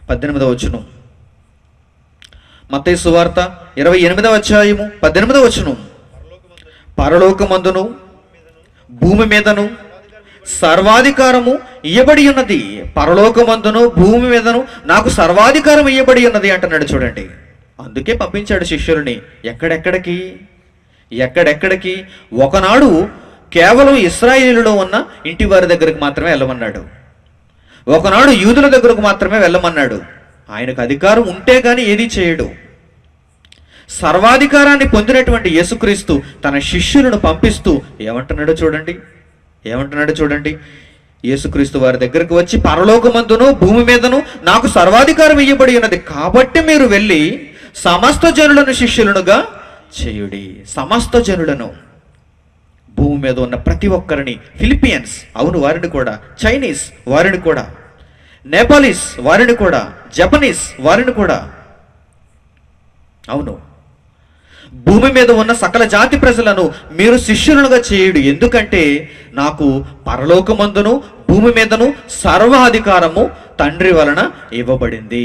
18వ వచనం. మత్తయి సువార్త 28వ అధ్యాయము 18వ వచనం. పరలోకమందును భూమి మీదను సర్వాధికారము ఇయ్యబడి ఉన్నది. పరలోకమందును భూమి మీదను నాకు సర్వాధికారం ఇయ్యబడి ఉన్నది అంటున్నాడు చూడండి. అందుకే పంపించాడు శిష్యులని. ఎక్కడెక్కడికి? ఒకనాడు కేవలం ఇశ్రాయేలులో ఉన్న ఇంటి వారి దగ్గరకు మాత్రమే వెళ్ళమన్నాడు. ఒకనాడు యూదుల దగ్గరకు మాత్రమే వెళ్ళమన్నాడు. ఆయనకు అధికారం ఉంటే గాని ఏదీ చేయడు. సర్వాధికారాన్ని పొందినటువంటి యేసుక్రీస్తు తన శిష్యులను పంపిస్తూ ఏమంటున్నాడో చూడండి. యేసుక్రీస్తు వారి దగ్గరకు వచ్చి, పరలోకమందును భూమి మీదను నాకు సర్వాధికారం ఇవ్వబడి ఉన్నది, కాబట్టి మీరు వెళ్ళి సమస్త జనులను శిష్యులనుగా చేయుడి. సమస్త జనులను, భూమి మీద ఉన్న ప్రతి ఒక్కరిని, ఫిలిపియన్స్ అవును వారిని కూడా, చైనీస్ వారిని కూడా, నేపాలీస్ వారిని కూడా, జపనీస్ వారిని కూడా, అవును భూమి మీద ఉన్న సకల జాతి ప్రజలను మీరు శిష్యులుగా చేయుడు. ఎందుకంటే నాకు పరలోకమందును భూమి మీదను సర్వాధికారము తండ్రి వలన ఇవ్వబడింది.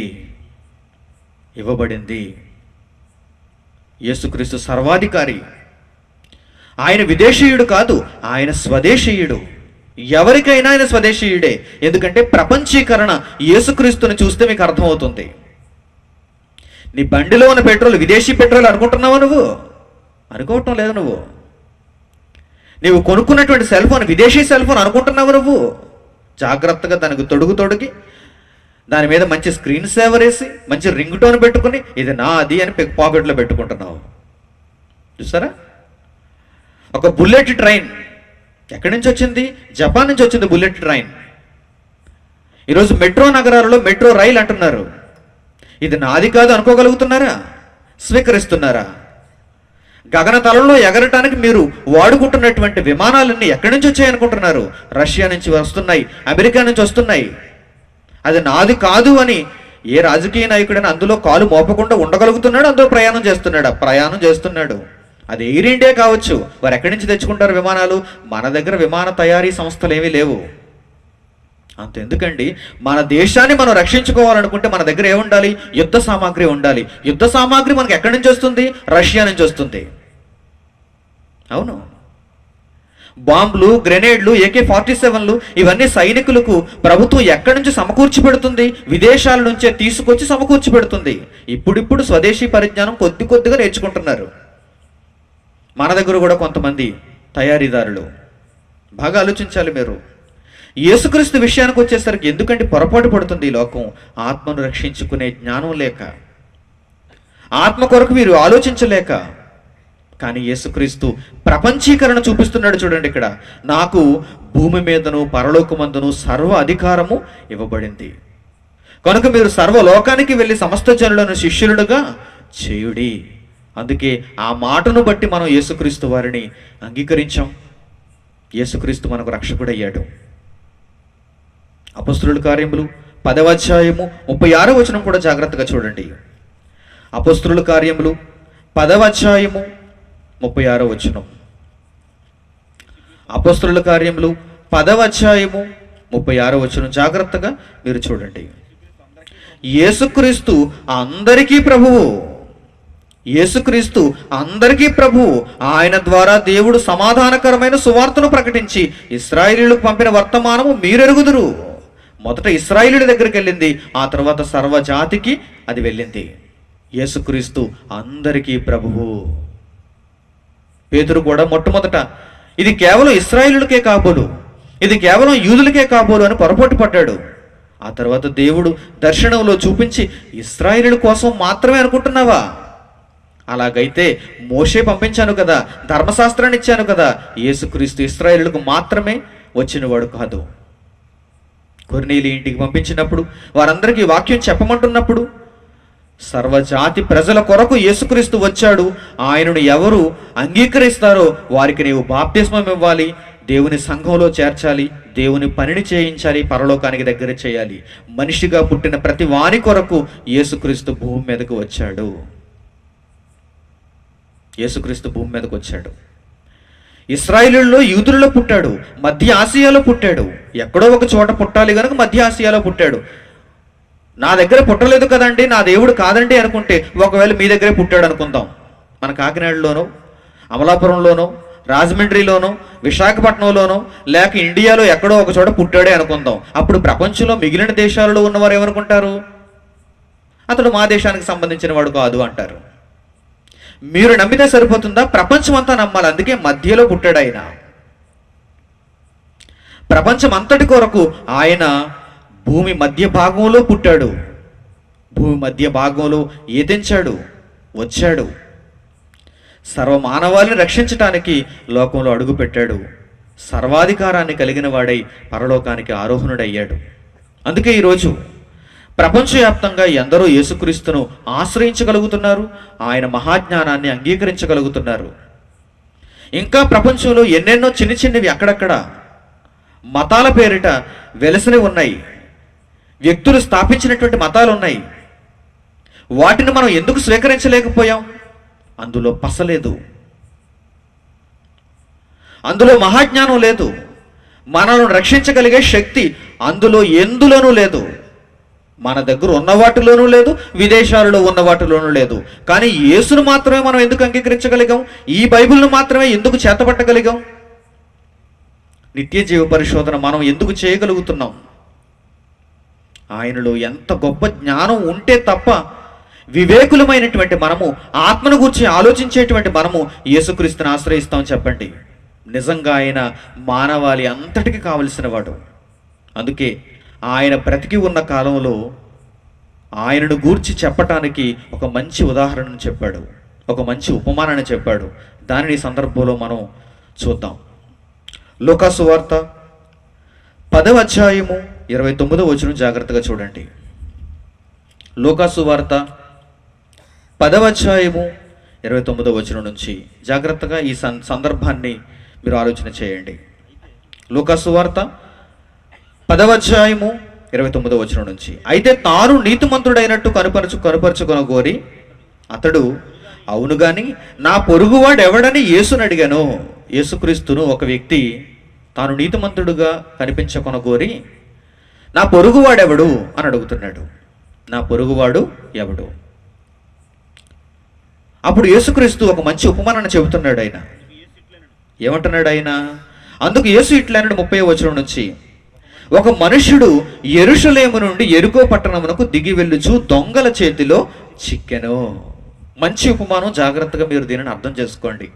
యేసుక్రీస్తు సర్వాధికారి. ఆయన విదేశీయుడు కాదు, ఆయన స్వదేశీయుడు. ఎవరికైనా ఆయన స్వదేశీయుడే. ఎందుకంటే ప్రపంచీకరణ యేసుక్రీస్తుని చూస్తే మీకు అర్థమవుతుంది. నీ బండిలో ఉన్న పెట్రోల్ విదేశీ పెట్రోల్ అనుకుంటున్నావా? నువ్వు అనుకోవటం లేదు. నువ్వు కొనుక్కున్నటువంటి సెల్ ఫోన్ విదేశీ సెల్ ఫోన్ అనుకుంటున్నావు. నువ్వు జాగ్రత్తగా దానికి తొడిగి దాని మీద మంచి స్క్రీన్ సేవర్ వేసి మంచి రింగ్ టోన్ పెట్టుకుని ఇది నాది అని పాకెట్లో పెట్టుకుంటున్నావు. చూసారా? ఒక బుల్లెట్ ట్రైన్ ఎక్కడి నుంచి వచ్చింది? జపాన్ నుంచి వచ్చింది బుల్లెట్ ట్రైన్. ఈరోజు మెట్రో నగరాలలో మెట్రో రైల్ అంటున్నారు. ఇది నాది కాదు అనుకోగలుగుతున్నారా? స్వీకరిస్తున్నారా? గగనతలంలో ఎగరటానికి మీరు వాడుకుంటున్నటువంటి విమానాలన్నీ ఎక్కడి నుంచి వచ్చాయి అనుకుంటున్నారు? రష్యా నుంచి వస్తున్నాయి, అమెరికా నుంచి వస్తున్నాయి. అది నాది కాదు అని ఏ రాజకీయ నాయకుడైనా అందులో కాలు మోపకుండా ఉండగలుగుతున్నాడు? అందులో ప్రయాణం చేస్తున్నాడు. అది ఎయిర్ ఇండియా కావచ్చు. వారు ఎక్కడి నుంచి తెచ్చుకుంటారు విమానాలు? మన దగ్గర విమాన తయారీ సంస్థలు ఏమీ లేవు. అంతెందుకండి, మన దేశాన్ని మనం రక్షించుకోవాలనుకుంటే మన దగ్గర ఏముండాలి? యుద్ధ సామాగ్రి ఉండాలి. యుద్ధ సామాగ్రి మనకు ఎక్కడి నుంచి వస్తుంది? రష్యా నుంచి వస్తుంది. అవును, బాంబులు, గ్రెనేడ్లు, AK-47లు ఇవన్నీ సైనికులకు ప్రభుత్వం ఎక్కడి నుంచి సమకూర్చి పెడుతుంది? విదేశాల నుంచే తీసుకొచ్చి సమకూర్చి పెడుతుంది. ఇప్పుడిప్పుడు స్వదేశీ పరిజ్ఞానం కొద్దిగా నేర్చుకుంటున్నారు. మన దగ్గర కూడా కొంతమంది తయారీదారులు. బాగా ఆలోచించాలి మీరు. యేసుక్రీస్తు విషయానికి వచ్చేసరికి ఎందుకంటే పొరపాటు పడుతుంది ఈ లోకం? ఆత్మను రక్షించుకునే జ్ఞానం లేక, ఆత్మ కొరకు వీరు ఆలోచించలేక. కానీ యేసుక్రీస్తు ప్రపంచీకరణ చూపిస్తున్నాడు. చూడండి, ఇక్కడ నాకు భూమి మీదను పరలోకమందును సర్వ అధికారము ఇవ్వబడింది, కనుక మీరు సర్వలోకానికి వెళ్ళి సమస్త జనులను శిష్యులుగా చేయుడి. అందుకే ఆ మాటను బట్టి మనం యేసుక్రీస్తు వారిని అంగీకరించాం. యేసుక్రీస్తు మనకు రక్షకుడయ్యాడు. అపొస్తలుల కార్యములు 10వ అధ్యాయము 36వ వచనం కూడా జాగ్రత్తగా చూడండి. అపొస్తలుల కార్యములు 10వ అధ్యాయము 36వ వచనం. అపొస్తలుల కార్యములు 10వ అధ్యాయము 36వ వచనం జాగ్రత్తగా మీరు చూడండి. యేసుక్రీస్తు అందరికీ ప్రభువు. యేసుక్రీస్తు అందరికీ ప్రభువు. ఆయన ద్వారా దేవుడు సమాధానకరమైన సువార్తను ప్రకటించి ఇశ్రాయేలీయులకు పంపిన వర్తమానము మీరెరుగుదురు. మొదట ఇశ్రాయేలీయుల దగ్గరికి వెళ్ళింది, ఆ తర్వాత సర్వజాతికి అది వెళ్ళింది. యేసుక్రీస్తు అందరికీ ప్రభువు. పేతురు కూడా మొట్టమొదట ఇది కేవలం ఇశ్రాయేలీయులకే కాబోలు, ఇది కేవలం యూదులకే కాబోలు అని పొరపాటు పడ్డాడు. ఆ తర్వాత దేవుడు దర్శనంలో చూపించి ఇశ్రాయేలీయుల కోసం మాత్రమే అనుకుంటున్నావా? అలాగైతే మోషే పంపించాను కదా, ధర్మశాస్త్రాన్ని ఇచ్చాను కదా. యేసుక్రీస్తు ఇశ్రాయేలులకు మాత్రమే వచ్చినవాడు కాదు. కొర్నేలి ఇంటికి పంపించినప్పుడు, వారందరికీ వాక్యం చెప్పమంటున్నప్పుడు, సర్వజాతి ప్రజల కొరకు యేసుక్రీస్తు వచ్చాడు. ఆయనను ఎవరు అంగీకరిస్తారో వారికి నీవు బాప్తిస్మం ఇవ్వాలి, దేవుని సంఘంలో చేర్చాలి, దేవుని పనిని చేయించాలి, పరలోకానికి దగ్గర చేయాలి. మనిషిగా పుట్టిన ప్రతి వారి కొరకు యేసుక్రీస్తు భూమి మీదకు వచ్చాడు. యేసుక్రీస్తు భూమి మీదకు వచ్చాడు. ఇశ్రాయేలులో యూదులలో పుట్టాడు, మధ్య ఆసియాలో పుట్టాడు. ఎక్కడో ఒక చోట పుట్టాలి కనుక మధ్య ఆసియాలో పుట్టాడు. నా దగ్గర పుట్టలేదు కదండి, నా దేవుడు కాదండి అనుకుంటే, ఒకవేళ మీ దగ్గరే పుట్టాడు అనుకుందాం. మన కాకినాడలోనో, అమలాపురంలోనో, రాజమండ్రిలోనో, విశాఖపట్నంలోనో, లేక ఇండియాలో ఎక్కడో ఒక చోట పుట్టాడే అనుకుందాం. అప్పుడు ప్రపంచంలో మిగిలిన దేశాలలో ఉన్నవారు ఏమనుకుంటారు? అతడు మా దేశానికి సంబంధించిన వాడు కాదు అంటారు. మీరు నమ్మితే సరిపోతుందా? ప్రపంచం అంతా నమ్మాలి. అందుకే మధ్యలో పుట్టాడు ఆయన. ప్రపంచం అంతటి కొరకు ఆయన భూమి మధ్య భాగంలో పుట్టాడు. భూమి మధ్య భాగంలో ఏతించాడు, వచ్చాడు. సర్వమానవాళిని రక్షించటానికి లోకంలో అడుగు పెట్టాడు. సర్వాధికారాన్ని కలిగిన వాడై పరలోకానికి ఆరోహణుడయ్యాడు. అందుకే ఈరోజు ప్రపంచవ్యాప్తంగా ఎందరో యేసుక్రీస్తును ఆశ్రయించగలుగుతున్నారు, ఆయన మహాజ్ఞానాన్ని అంగీకరించగలుగుతున్నారు. ఇంకా ప్రపంచంలో ఎన్నెన్నో చిన్న చిన్నవి అక్కడక్కడ మతాల పేరిట వెలసిని ఉన్నాయి, వ్యక్తులు స్థాపించినటువంటి మతాలు ఉన్నాయి. వాటిని మనం ఎందుకు స్వీకరించలేకపోయాం? అందులో పసలేదు, అందులో మహాజ్ఞానం లేదు, మనల్ని రక్షించగలిగే శక్తి అందులో ఎందులోనూ లేదు. మన దగ్గర ఉన్న వాటిలోనూ లేదు, విదేశాలలో ఉన్న వాటిలోనూ లేదు. కానీ యేసును మాత్రమే మనం ఎందుకు అంగీకరించగలిగాం? ఈ బైబిల్ను మాత్రమే ఎందుకు చేతపట్టగలిగాం? నిత్య జీవ పరిశోధన మనం ఎందుకు చేయగలుగుతున్నాం? ఆయనలో ఎంత గొప్ప జ్ఞానం ఉంటే తప్ప వివేకులమైనటువంటి మనము, ఆత్మను గురించి ఆలోచించేటువంటి మనము యేసుక్రీస్తుని ఆశ్రయిస్తాం చెప్పండి. నిజంగా ఆయన మానవాళి అంతటికి కావలసిన వాడు. అందుకే ఆయన బ్రతికి ఉన్న కాలంలో ఆయనను గూర్చి చెప్పటానికి ఒక మంచి ఉదాహరణను చెప్పాడు, ఒక మంచి ఉపమానాన్ని చెప్పాడు. దానిని ఈ సందర్భంలో మనం చూద్దాం. లూకా సువార్త 10వ అధ్యాయము 29వ వచనం జాగ్రత్తగా చూడండి. లూకా సువార్త 10వ అధ్యాయము 29వ వచనం నుంచి జాగ్రత్తగా ఈ సందర్భాన్ని మీరు ఆలోచన చేయండి. లూకా సువార్త 10వ అధ్యాయము 29వ వచనం నుంచి. అయితే తాను నీతిమంతుడైనట్టు కనుపరుచుకొనగోరి అతడు, అవును గాని నా పొరుగువాడు ఎవడని యేసుని అడిగాను. యేసుక్రీస్తును ఒక వ్యక్తి తాను నీతిమంతుడుగా కనిపించకొనగోరి నా పొరుగువాడెవడు అని అడుగుతున్నాడు. నా పొరుగువాడు ఎవడు? అప్పుడు యేసుక్రీస్తు ఒక మంచి ఉపమానాన్ని చెబుతున్నాడు. ఆయన ఏమంటున్నాడు? ఆయన అందుకు యేసు ఇట్లన్నాడు 30వ వచనం నుంచి, ఒక మనుష్యుడు యెరూషలేము నుండి యెరికో పట్టణమునకు దిగి వెళ్ళుచు దొంగల చేతిలో చిక్కెను. మంచి ఉపమానం, జాగ్రత్తగా మీరు దీనిని అర్థం చేసుకోండి.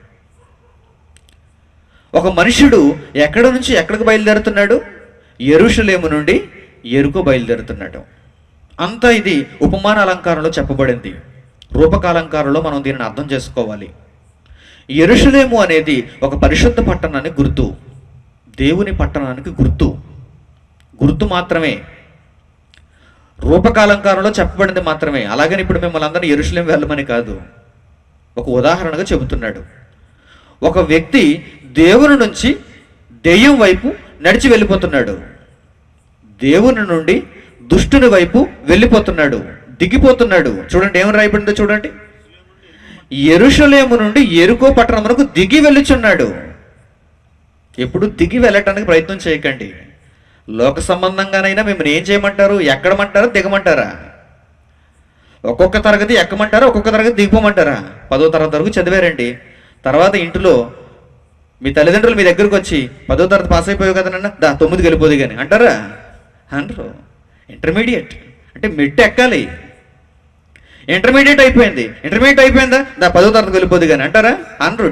ఒక మనుష్యుడు ఎక్కడి నుంచి ఎక్కడికి బయలుదేరుతున్నాడు? యెరూషలేము నుండి యెరికో బయలుదేరుతున్నాడు. అంతా ఇది ఉపమాన అలంకారంలో చెప్పబడింది. రూపకాలంకారంలో మనం దీనిని అర్థం చేసుకోవాలి. యెరూషలేము అనేది ఒక పరిశుద్ధ పట్టణానికి గుర్తు, దేవుని పట్టణానికి గుర్తు మాత్రమే. రూపకాలంకారంలో చెప్పబడింది మాత్రమే. అలాగని ఇప్పుడు మిమ్మల్ని అందరినీ యెరూషలేం వెళ్ళమని కాదు, ఒక ఉదాహరణగా చెబుతున్నాడు. ఒక వ్యక్తి దేవుని నుంచి దెయ్యం వైపు నడిచి వెళ్ళిపోతున్నాడు, దేవుని నుండి దుష్టుని వైపు వెళ్ళిపోతున్నాడు, దిగిపోతున్నాడు. చూడండి ఏమని రాయబడిందో చూడండి. యెరూషలేము నుండి యెరికో పట్టణమునకు దిగి వెళ్ళుచున్నాడు. ఎప్పుడు దిగి వెళ్ళటానికి ప్రయత్నం చేయకండి. లోక సంబంధంగానైనా మిమ్మల్ని ఏం చేయమంటారు? ఎక్కడమంటారా, దిగమంటారా? ఒక్కొక్క తరగతి ఎక్కమంటారా, ఒక్కొక్క తరగతి దిగిపోమంటారా? 10వ తరగతి వరకు చదివారండి, తర్వాత ఇంట్లో మీ తల్లిదండ్రులు మీ దగ్గరకు వచ్చి 10వ తరగతి పాస్ అయిపోయావు కదా నాన్న, 9కి వెళ్ళిపోదు కానీ అంటారా? అనరు. ఇంటర్మీడియట్ అంటే మెట్టు ఎక్కాలి. ఇంటర్మీడియట్ అయిపోయిందా, 10వ తరగతికి వెళ్ళిపోదు కానీ అంటారా? అనరు.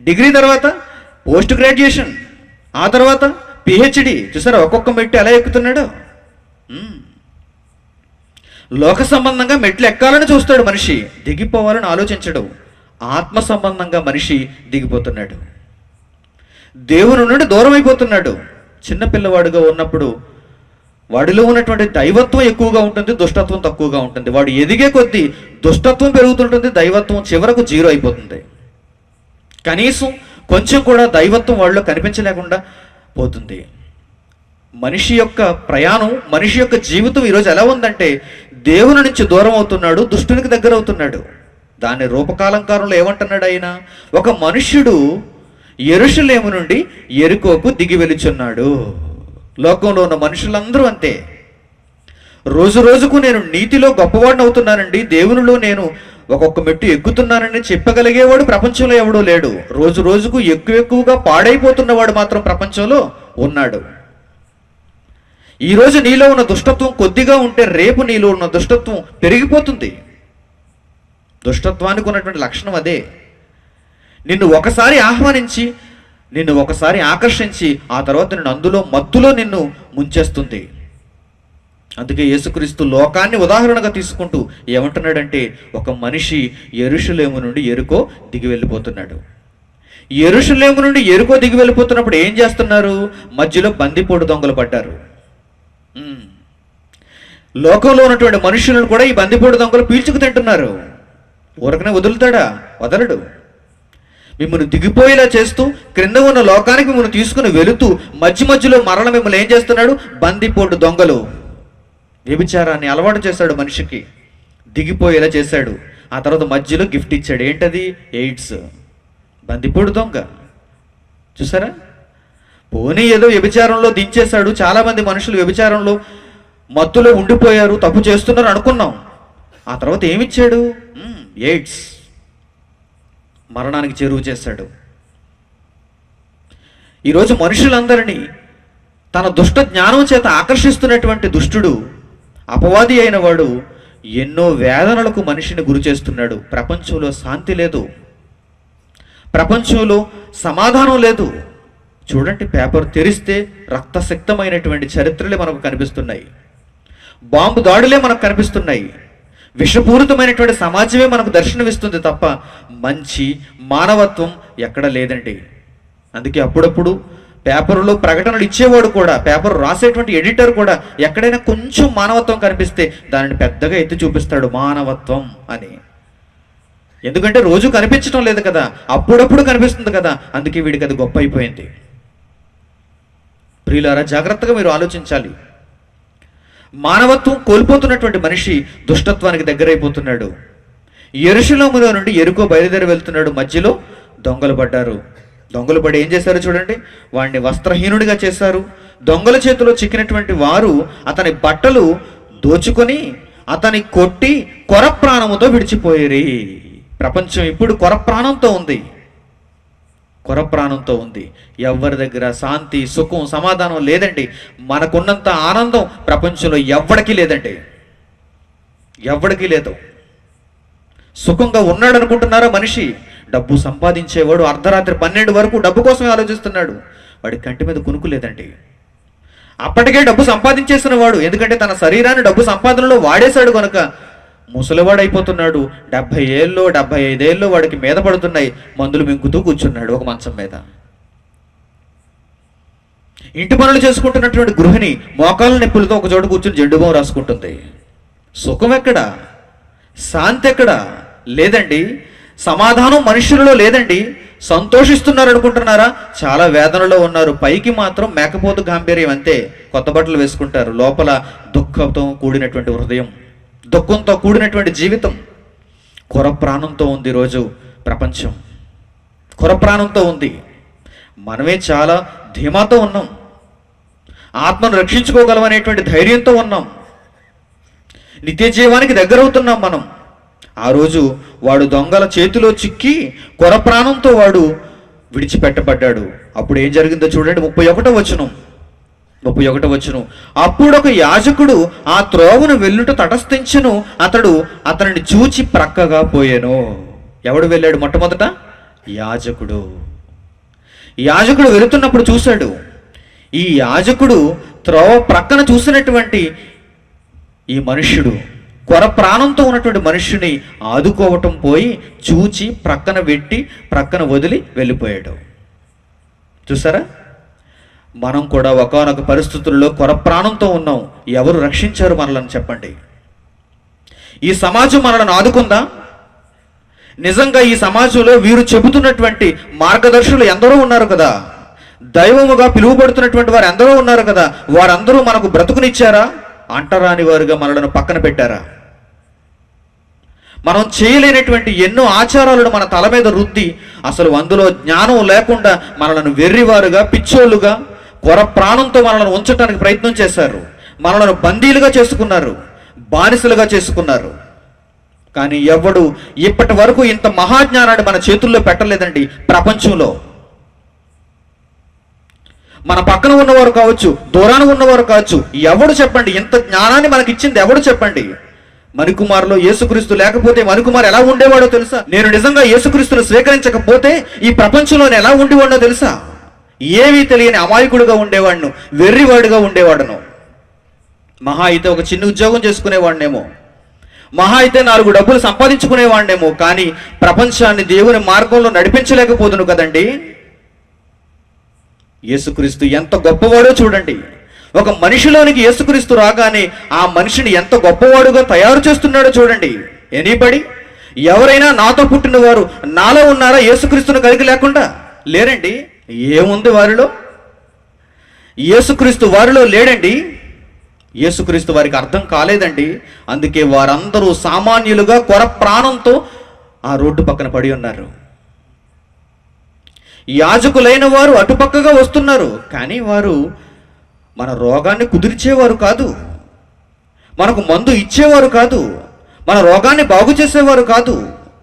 డిగ్రీ తర్వాత పోస్ట్ గ్రాడ్యుయేషన్, ఆ తర్వాత పిహెచ్డి. చూసారా ఒక్కొక్క మెట్టు ఎలా ఎక్కుతున్నాడు? లోక సంబంధంగా మెట్లు ఎక్కాలని చూస్తాడు మనిషి, దిగిపోవాలని ఆలోచించడు. ఆత్మ సంబంధంగా మనిషి దిగిపోతున్నాడు, దేవుని నుండి దూరం అయిపోతున్నాడు. చిన్నపిల్లవాడుగా ఉన్నప్పుడు వాడిలో ఉన్నటువంటి దైవత్వం ఎక్కువగా ఉంటుంది, దుష్టత్వం తక్కువగా ఉంటుంది. వాడు ఎదిగే కొద్దీ దుష్టత్వం పెరుగుతుంటుంది, దైవత్వం చివరకు 0 అయిపోతుంది. కనీసం కొంచెం కూడా దైవత్వం వాళ్ళలో కనిపించలేకుండా పోతుంది. మనిషి యొక్క ప్రయాణం, మనిషి యొక్క జీవితం ఈరోజు ఎలా ఉందంటే దేవుని నుంచి దూరం అవుతున్నాడు, దుష్టునికి దగ్గర అవుతున్నాడు. దాన్ని రూపకాలంకారంలో ఏమంటున్నాడు ఆయన? ఒక మనుష్యుడు యెరూషలేము నుండి యెరికోకు దిగి వెలుచున్నాడు. లోకంలో ఉన్న మనుషులందరూ అంతే. రోజు రోజుకు నేను నీతిలో గొప్పవాడిని అవుతున్నానండి, దేవునిలో నేను ఒక్కొక్క మెట్టు ఎక్కుతున్నానని చెప్పగలిగేవాడు ప్రపంచంలో ఎవడో లేడు. రోజు రోజుకు ఎక్కువగా పాడైపోతున్నవాడు మాత్రం ప్రపంచంలో ఉన్నాడు. ఈరోజు నీలో ఉన్న దుష్టత్వం కొద్దిగా ఉంటే రేపు నీలో ఉన్న దుష్టత్వం పెరిగిపోతుంది. దుష్టత్వానికి ఉన్నటువంటి లక్షణం అదే. నిన్ను ఒకసారి ఆహ్వానించి, నిన్ను ఒకసారి ఆకర్షించి, ఆ తర్వాత నిన్ను అందులో మత్తులో నిన్ను ముంచేస్తుంది. అందుకే యేసుక్రీస్తు లోకాన్ని ఉదాహరణగా తీసుకుంటూ ఏమంటున్నాడంటే, ఒక మనిషి యెరూషలేము నుండి యెరికో దిగి వెళ్ళిపోతున్నాడు. యెరూషలేము నుండి యెరికో దిగి వెళ్ళిపోతున్నప్పుడు ఏం చేస్తున్నారు? మధ్యలో బందిపోటు దొంగలు పడ్డారు. లోకంలో ఉన్నటువంటి మనుషులను కూడా ఈ బందిపోటు దొంగలు పీల్చుకు తింటున్నారు. ఊరకనే వదులుతాడా? వదలడు. మిమ్మల్ని దిగిపోయేలా చేస్తూ క్రింద ఉన్న లోకానికి మిమ్మల్ని తీసుకుని వెళుతూ మధ్యలో మరల మిమ్మల్ని ఏం చేస్తున్నాడు? బందిపోటు దొంగలు. వ్యభిచారాన్ని అలవాటు చేశాడు, మనిషికి దిగిపోయేలా చేశాడు. ఆ తర్వాత మధ్యలో గిఫ్ట్ ఇచ్చాడు. ఏంటది? ఎయిడ్స్. బందిపోటు దొంగ. చూసారా? పోనీ ఏదో వ్యభిచారంలో దించేశాడు. చాలామంది మనుషులు వ్యభిచారంలో మత్తులో ఉండిపోయారు, తప్పు చేస్తున్నారు అనుకున్నాం. ఆ తర్వాత ఏమిచ్చాడు? ఎయిడ్స్. మరణానికి చేరువ చేశాడు. ఈరోజు మనుషులందరినీ తన దుష్ట జ్ఞానం చేత ఆకర్షిస్తున్నటువంటి దుష్టుడు, అపవాది అయిన వాడు ఎన్నో వేదనలకు మనిషిని గురి చేస్తున్నాడు. ప్రపంచంలో శాంతి లేదు, ప్రపంచంలో సమాధానం లేదు. చూడండి, పేపర్ తెరిస్తే రక్తసిక్తమైనటువంటి చరిత్రలే మనకు కనిపిస్తున్నాయి. బాంబు దాడులే మనకు కనిపిస్తున్నాయి. విషపూరితమైనటువంటి సమాజమే మనకు దర్శనమిస్తుంది తప్ప మంచి మానవత్వం ఎక్కడ లేదండి. అందుకే అప్పుడప్పుడు పేపర్లో ప్రకటనలు ఇచ్చేవాడు కూడా, పేపర్ రాసేటువంటి ఎడిటర్ కూడా ఎక్కడైనా కొంచెం మానవత్వం కనిపిస్తే దానిని పెద్దగా ఎత్తి చూపిస్తాడు, మానవత్వం అని. ఎందుకంటే రోజు కనిపించడం లేదు కదా, అప్పుడప్పుడు కనిపిస్తుంది కదా, అందుకే వీడికి అది గొప్ప అయిపోయింది. ప్రియులారా, జాగ్రత్తగా మీరు ఆలోచించాలి. మానవత్వం కోల్పోతున్నటువంటి మనిషి దుష్టత్వానికి దగ్గరైపోతున్నాడు. యెరూషలేములో నుండి యెరికో బయలుదేరి వెళ్తున్నాడు. మధ్యలో దొంగలు పడ్డారు. దొంగలు పడి ఏం చేశారు చూడండి, వాడిని వస్త్రహీనుడిగా చేశారు. దొంగల చేతిలో చిక్కినటువంటి వారు అతని బట్టలు దోచుకొని అతని కొట్టి కొర ప్రాణముతో విడిచిపోయేరి. ప్రపంచం ఇప్పుడు కొర ప్రాణంతో ఉంది, కొర ప్రాణంతో ఉంది. ఎవరి దగ్గర శాంతి, సుఖం, సమాధానం లేదండి. మనకున్నంత ఆనందం ప్రపంచంలో ఎవ్వడికి లేదండి, ఎవ్వడికి లేదు. సుఖంగా ఉన్నాడు అనుకుంటున్నారా మనిషి? డబ్బు సంపాదించేవాడు అర్ధరాత్రి 12 వరకు డబ్బు కోసమే ఆలోచిస్తున్నాడు. వాడి కంటి మీద కునుకు లేదండి. అప్పటికే డబ్బు సంపాదించేసిన వాడు, ఎందుకంటే తన శరీరాన్ని డబ్బు సంపాదనలో వాడేశాడు కనుక ముసలివాడు అయిపోతున్నాడు. 70 ఏళ్ళు 75 ఏళ్ళు వాడికి మీద పడుతున్నాయి. మందులు మింగుతూ కూర్చున్నాడు ఒక మంచం మీద. ఇంటి పనులు చేసుకుంటున్నటువంటి గృహిణి మోకాళ్ళ నొప్పులతో ఒక చోట కూర్చుని జెండుబాం రాసుకుంటుంది. సుఖం ఎక్కడ? శాంతి ఎక్కడ? లేదండి. సమాధానం మనుషులలో లేదండి. సంతోషిస్తున్నారు అనుకుంటున్నారా? చాలా వేదనలో ఉన్నారు. పైకి మాత్రం మేకపోతు గాంభీర్యం అంతే. కొత్త బట్టలు వేసుకుంటారు, లోపల దుఃఖంతో కూడినటువంటి హృదయం, దుఃఖంతో కూడినటువంటి జీవితం. కొర ప్రాణంతో ఉంది ఈరోజు ప్రపంచం, కొర ప్రాణంతో ఉంది. మనమే చాలా ధీమాతో ఉన్నాం, ఆత్మను రక్షించుకోగలమనేటువంటి ధైర్యంతో ఉన్నాం, నిత్య జీవానికి దగ్గరవుతున్నాం మనం. ఆ రోజు వాడు దొంగల చేతిలో చిక్కి కొర ప్రాణంతో వాడు విడిచిపెట్టబడ్డాడు. అప్పుడు ఏం జరిగిందో చూడండి, 31వ వచనం. అప్పుడు ఒక యాజకుడు ఆ త్రోవను వెళ్ళుట తటస్థించెను, అతనిని చూచి ప్రక్కగా పోయాను. ఎవడు వెళ్ళాడు? మొట్టమొదట యాజకుడు. యాజకుడు వెళుతున్నప్పుడు చూశాడు. ఈ యాజకుడు త్రోవ ప్రక్కన చూసినటువంటి ఈ మనుష్యుడు, కొర ప్రాణంతో ఉన్నటువంటి మనుష్యుని ఆదుకోవటం పోయి చూచి ప్రక్కన పెట్టి ప్రక్కన వదిలి వెళ్ళిపోయాడు. చూసారా? మనం కూడా ఒకానొక పరిస్థితుల్లో కొర ప్రాణంతో ఉన్నాం. ఎవరు రక్షించారు మనల్ని చెప్పండి? ఈ సమాజం మనల్ని ఆదుకుందా? నిజంగా ఈ సమాజంలో వీరు చెబుతున్నటువంటి మార్గదర్శులు ఎందరో ఉన్నారు కదా, దైవముగా పిలువబడుతున్నటువంటి వారు ఎందరో ఉన్నారు కదా, వారందరూ మనకు బ్రతుకునిచ్చారా? అంటరాని వారుగా మనలను పక్కన పెట్టారా? మనం చేయలేనటువంటి ఎన్నో ఆచారాలను మన తల మీద రుద్ది అసలు అందులో జ్ఞానం లేకుండా మనలను వెర్రివారుగా, పిచ్చోళ్ళుగా, కొర ప్రాణంతో మనలను ఉంచడానికి ప్రయత్నం చేశారు. మనలను బందీలుగా చేసుకున్నారు, బానిసలుగా చేసుకున్నారు. కానీ ఎవడు ఇప్పటి వరకు ఇంత మహాజ్ఞానాన్ని మన చేతుల్లో పెట్టలేదండి ప్రపంచంలో. మన పక్కన ఉన్నవారు కావచ్చు, దూరాన ఉన్నవారు కావచ్చు, ఎవడు చెప్పండి ఇంత జ్ఞానాన్ని మనకి ఇచ్చింది? ఎవడు చెప్పండి? మణికుమార్లో యేసుక్రీస్తు లేకపోతే మణికుమార్ ఎలా ఉండేవాడో తెలుసా? నేను నిజంగా యేసుక్రీస్తును స్వీకరించకపోతే ఈ ప్రపంచంలో ఎలా ఉండేవాడో తెలుసా? ఏమీ తెలియని అమాయకుడుగా ఉండేవాడును, వెర్రివాడుగా ఉండేవాడును. మహా అయితే ఒక చిన్న ఉద్యోగం చేసుకునేవాడినేమో, మహా అయితే 4 డబ్బులు సంపాదించుకునేవాడినేమో, కానీ ప్రపంచాన్ని దేవుని మార్గంలో నడిపించలేకపోదును కదండి. యేసుక్రీస్తు ఎంత గొప్పవాడో చూడండి. ఒక మనిషిలోనికి యేసుక్రీస్తు రాగానే ఆ మనిషిని ఎంత గొప్పవాడుగా తయారు చేస్తున్నాడో చూడండి. ఎనీబడి, ఎవరైనా నాతో పుట్టిన వారు నాలో ఉన్నారా యేసుక్రీస్తును కలిగి లేకుండా? లేరండి. ఏముంది వారిలో? యేసుక్రీస్తు వారిలో లేడండి. యేసుక్రీస్తు వారికి అర్థం కాలేదండి. అందుకే వారందరూ సామాన్యులుగా కొర ప్రాణంతో ఆ రోడ్డు పక్కన పడి ఉన్నారు. యాజకులైన వారు అటుపక్కగా వస్తున్నారు, కానీ వారు మన రోగాన్ని కుదిర్చేవారు కాదు, మనకు మందు ఇచ్చేవారు కాదు, మన రోగాన్ని బాగు చేసేవారు కాదు,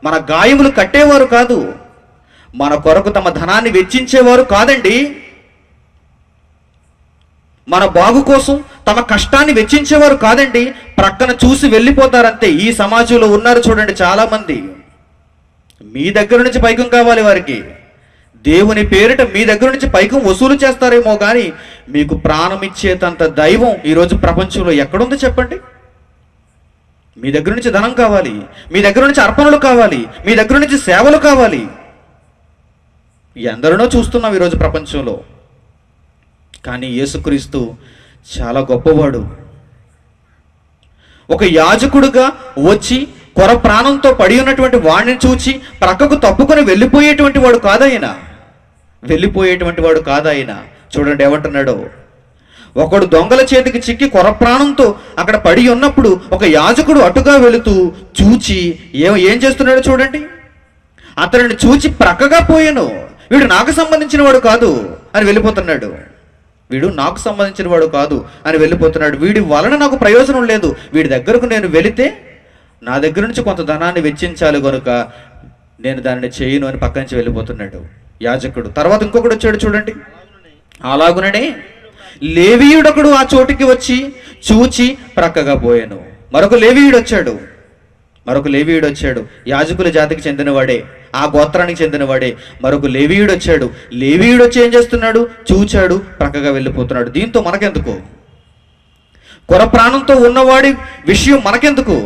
మన గాయములు కట్టేవారు కాదు, మన కొరకు తమ ధనాన్ని వెచ్చించేవారు కాదండి. మన బాగు కోసం తమ కష్టాన్ని వెచ్చించేవారు కాదండి. ప్రక్కన చూసి వెళ్ళిపోతారంతే. ఈ సమాజంలో ఉన్నారు చూడండి చాలా మంది. మీ దగ్గర నుంచి పైకం కావాలి వారికి. దేవుని పేరిట మీ దగ్గర నుంచి పైకం వసూలు చేస్తారేమో కానీ మీకు ప్రాణం ఇచ్చేటంత దైవం ఈరోజు ప్రపంచంలో ఎక్కడుంది చెప్పండి? మీ దగ్గర నుంచి ధనం కావాలి, మీ దగ్గర నుంచి అర్పణలు కావాలి, మీ దగ్గర నుంచి సేవలు కావాలి. ఎందరినో చూస్తున్నాం ఈరోజు ప్రపంచంలో. కానీ యేసుక్రీస్తు చాలా గొప్పవాడు. ఒక యాజకుడుగా వచ్చి కొర ప్రాణంతో పడి ఉన్నటువంటి వాడిని చూచి ప్రక్కకు తప్పుకొని వెళ్ళిపోయేటువంటి వాడు కాదాయన. చూడండి ఏమంటున్నాడో. ఒకడు దొంగల చేతికి చిక్కి కొర ప్రాణంతో అక్కడ పడి ఉన్నప్పుడు ఒక యాజకుడు అటుగా వెళుతూ చూచి ఏం చేస్తున్నాడో చూడండి. అతనిని చూచి ప్రక్కగా పోయాను, వీడు నాకు సంబంధించిన వాడు కాదు అని వెళ్ళిపోతున్నాడు. వీడి వలన నాకు ప్రయోజనం లేదు, వీడి దగ్గరకు నేను వెళితే నా దగ్గర నుంచి కొంత ధనాన్ని వెచ్చించాలి కనుక నేను దానిని చేయను అని పక్క నుంచి వెళ్ళిపోతున్నాడు యాజకుడు. తర్వాత ఇంకొకడు వచ్చాడు చూడండి. అలాగుననే లేవీయుడొకడు ఆ చోటికి వచ్చి చూచి ప్రక్కగా పోయాను. మరొక లేవీయుడు వచ్చాడు. యాజకుల జాతికి చెందినవాడే, ఆ గోత్రానికి చెందినవాడే. మరొక లేవీయుడు వచ్చాడు. లేవీయుడు వచ్చి ఏం చేస్తున్నాడు? చూచాడు, ప్రక్కగా వెళ్ళిపోతున్నాడు. దీంతో మనకెందుకు? కొర ప్రాణంతో ఉన్నవాడి విషయం మనకెందుకు?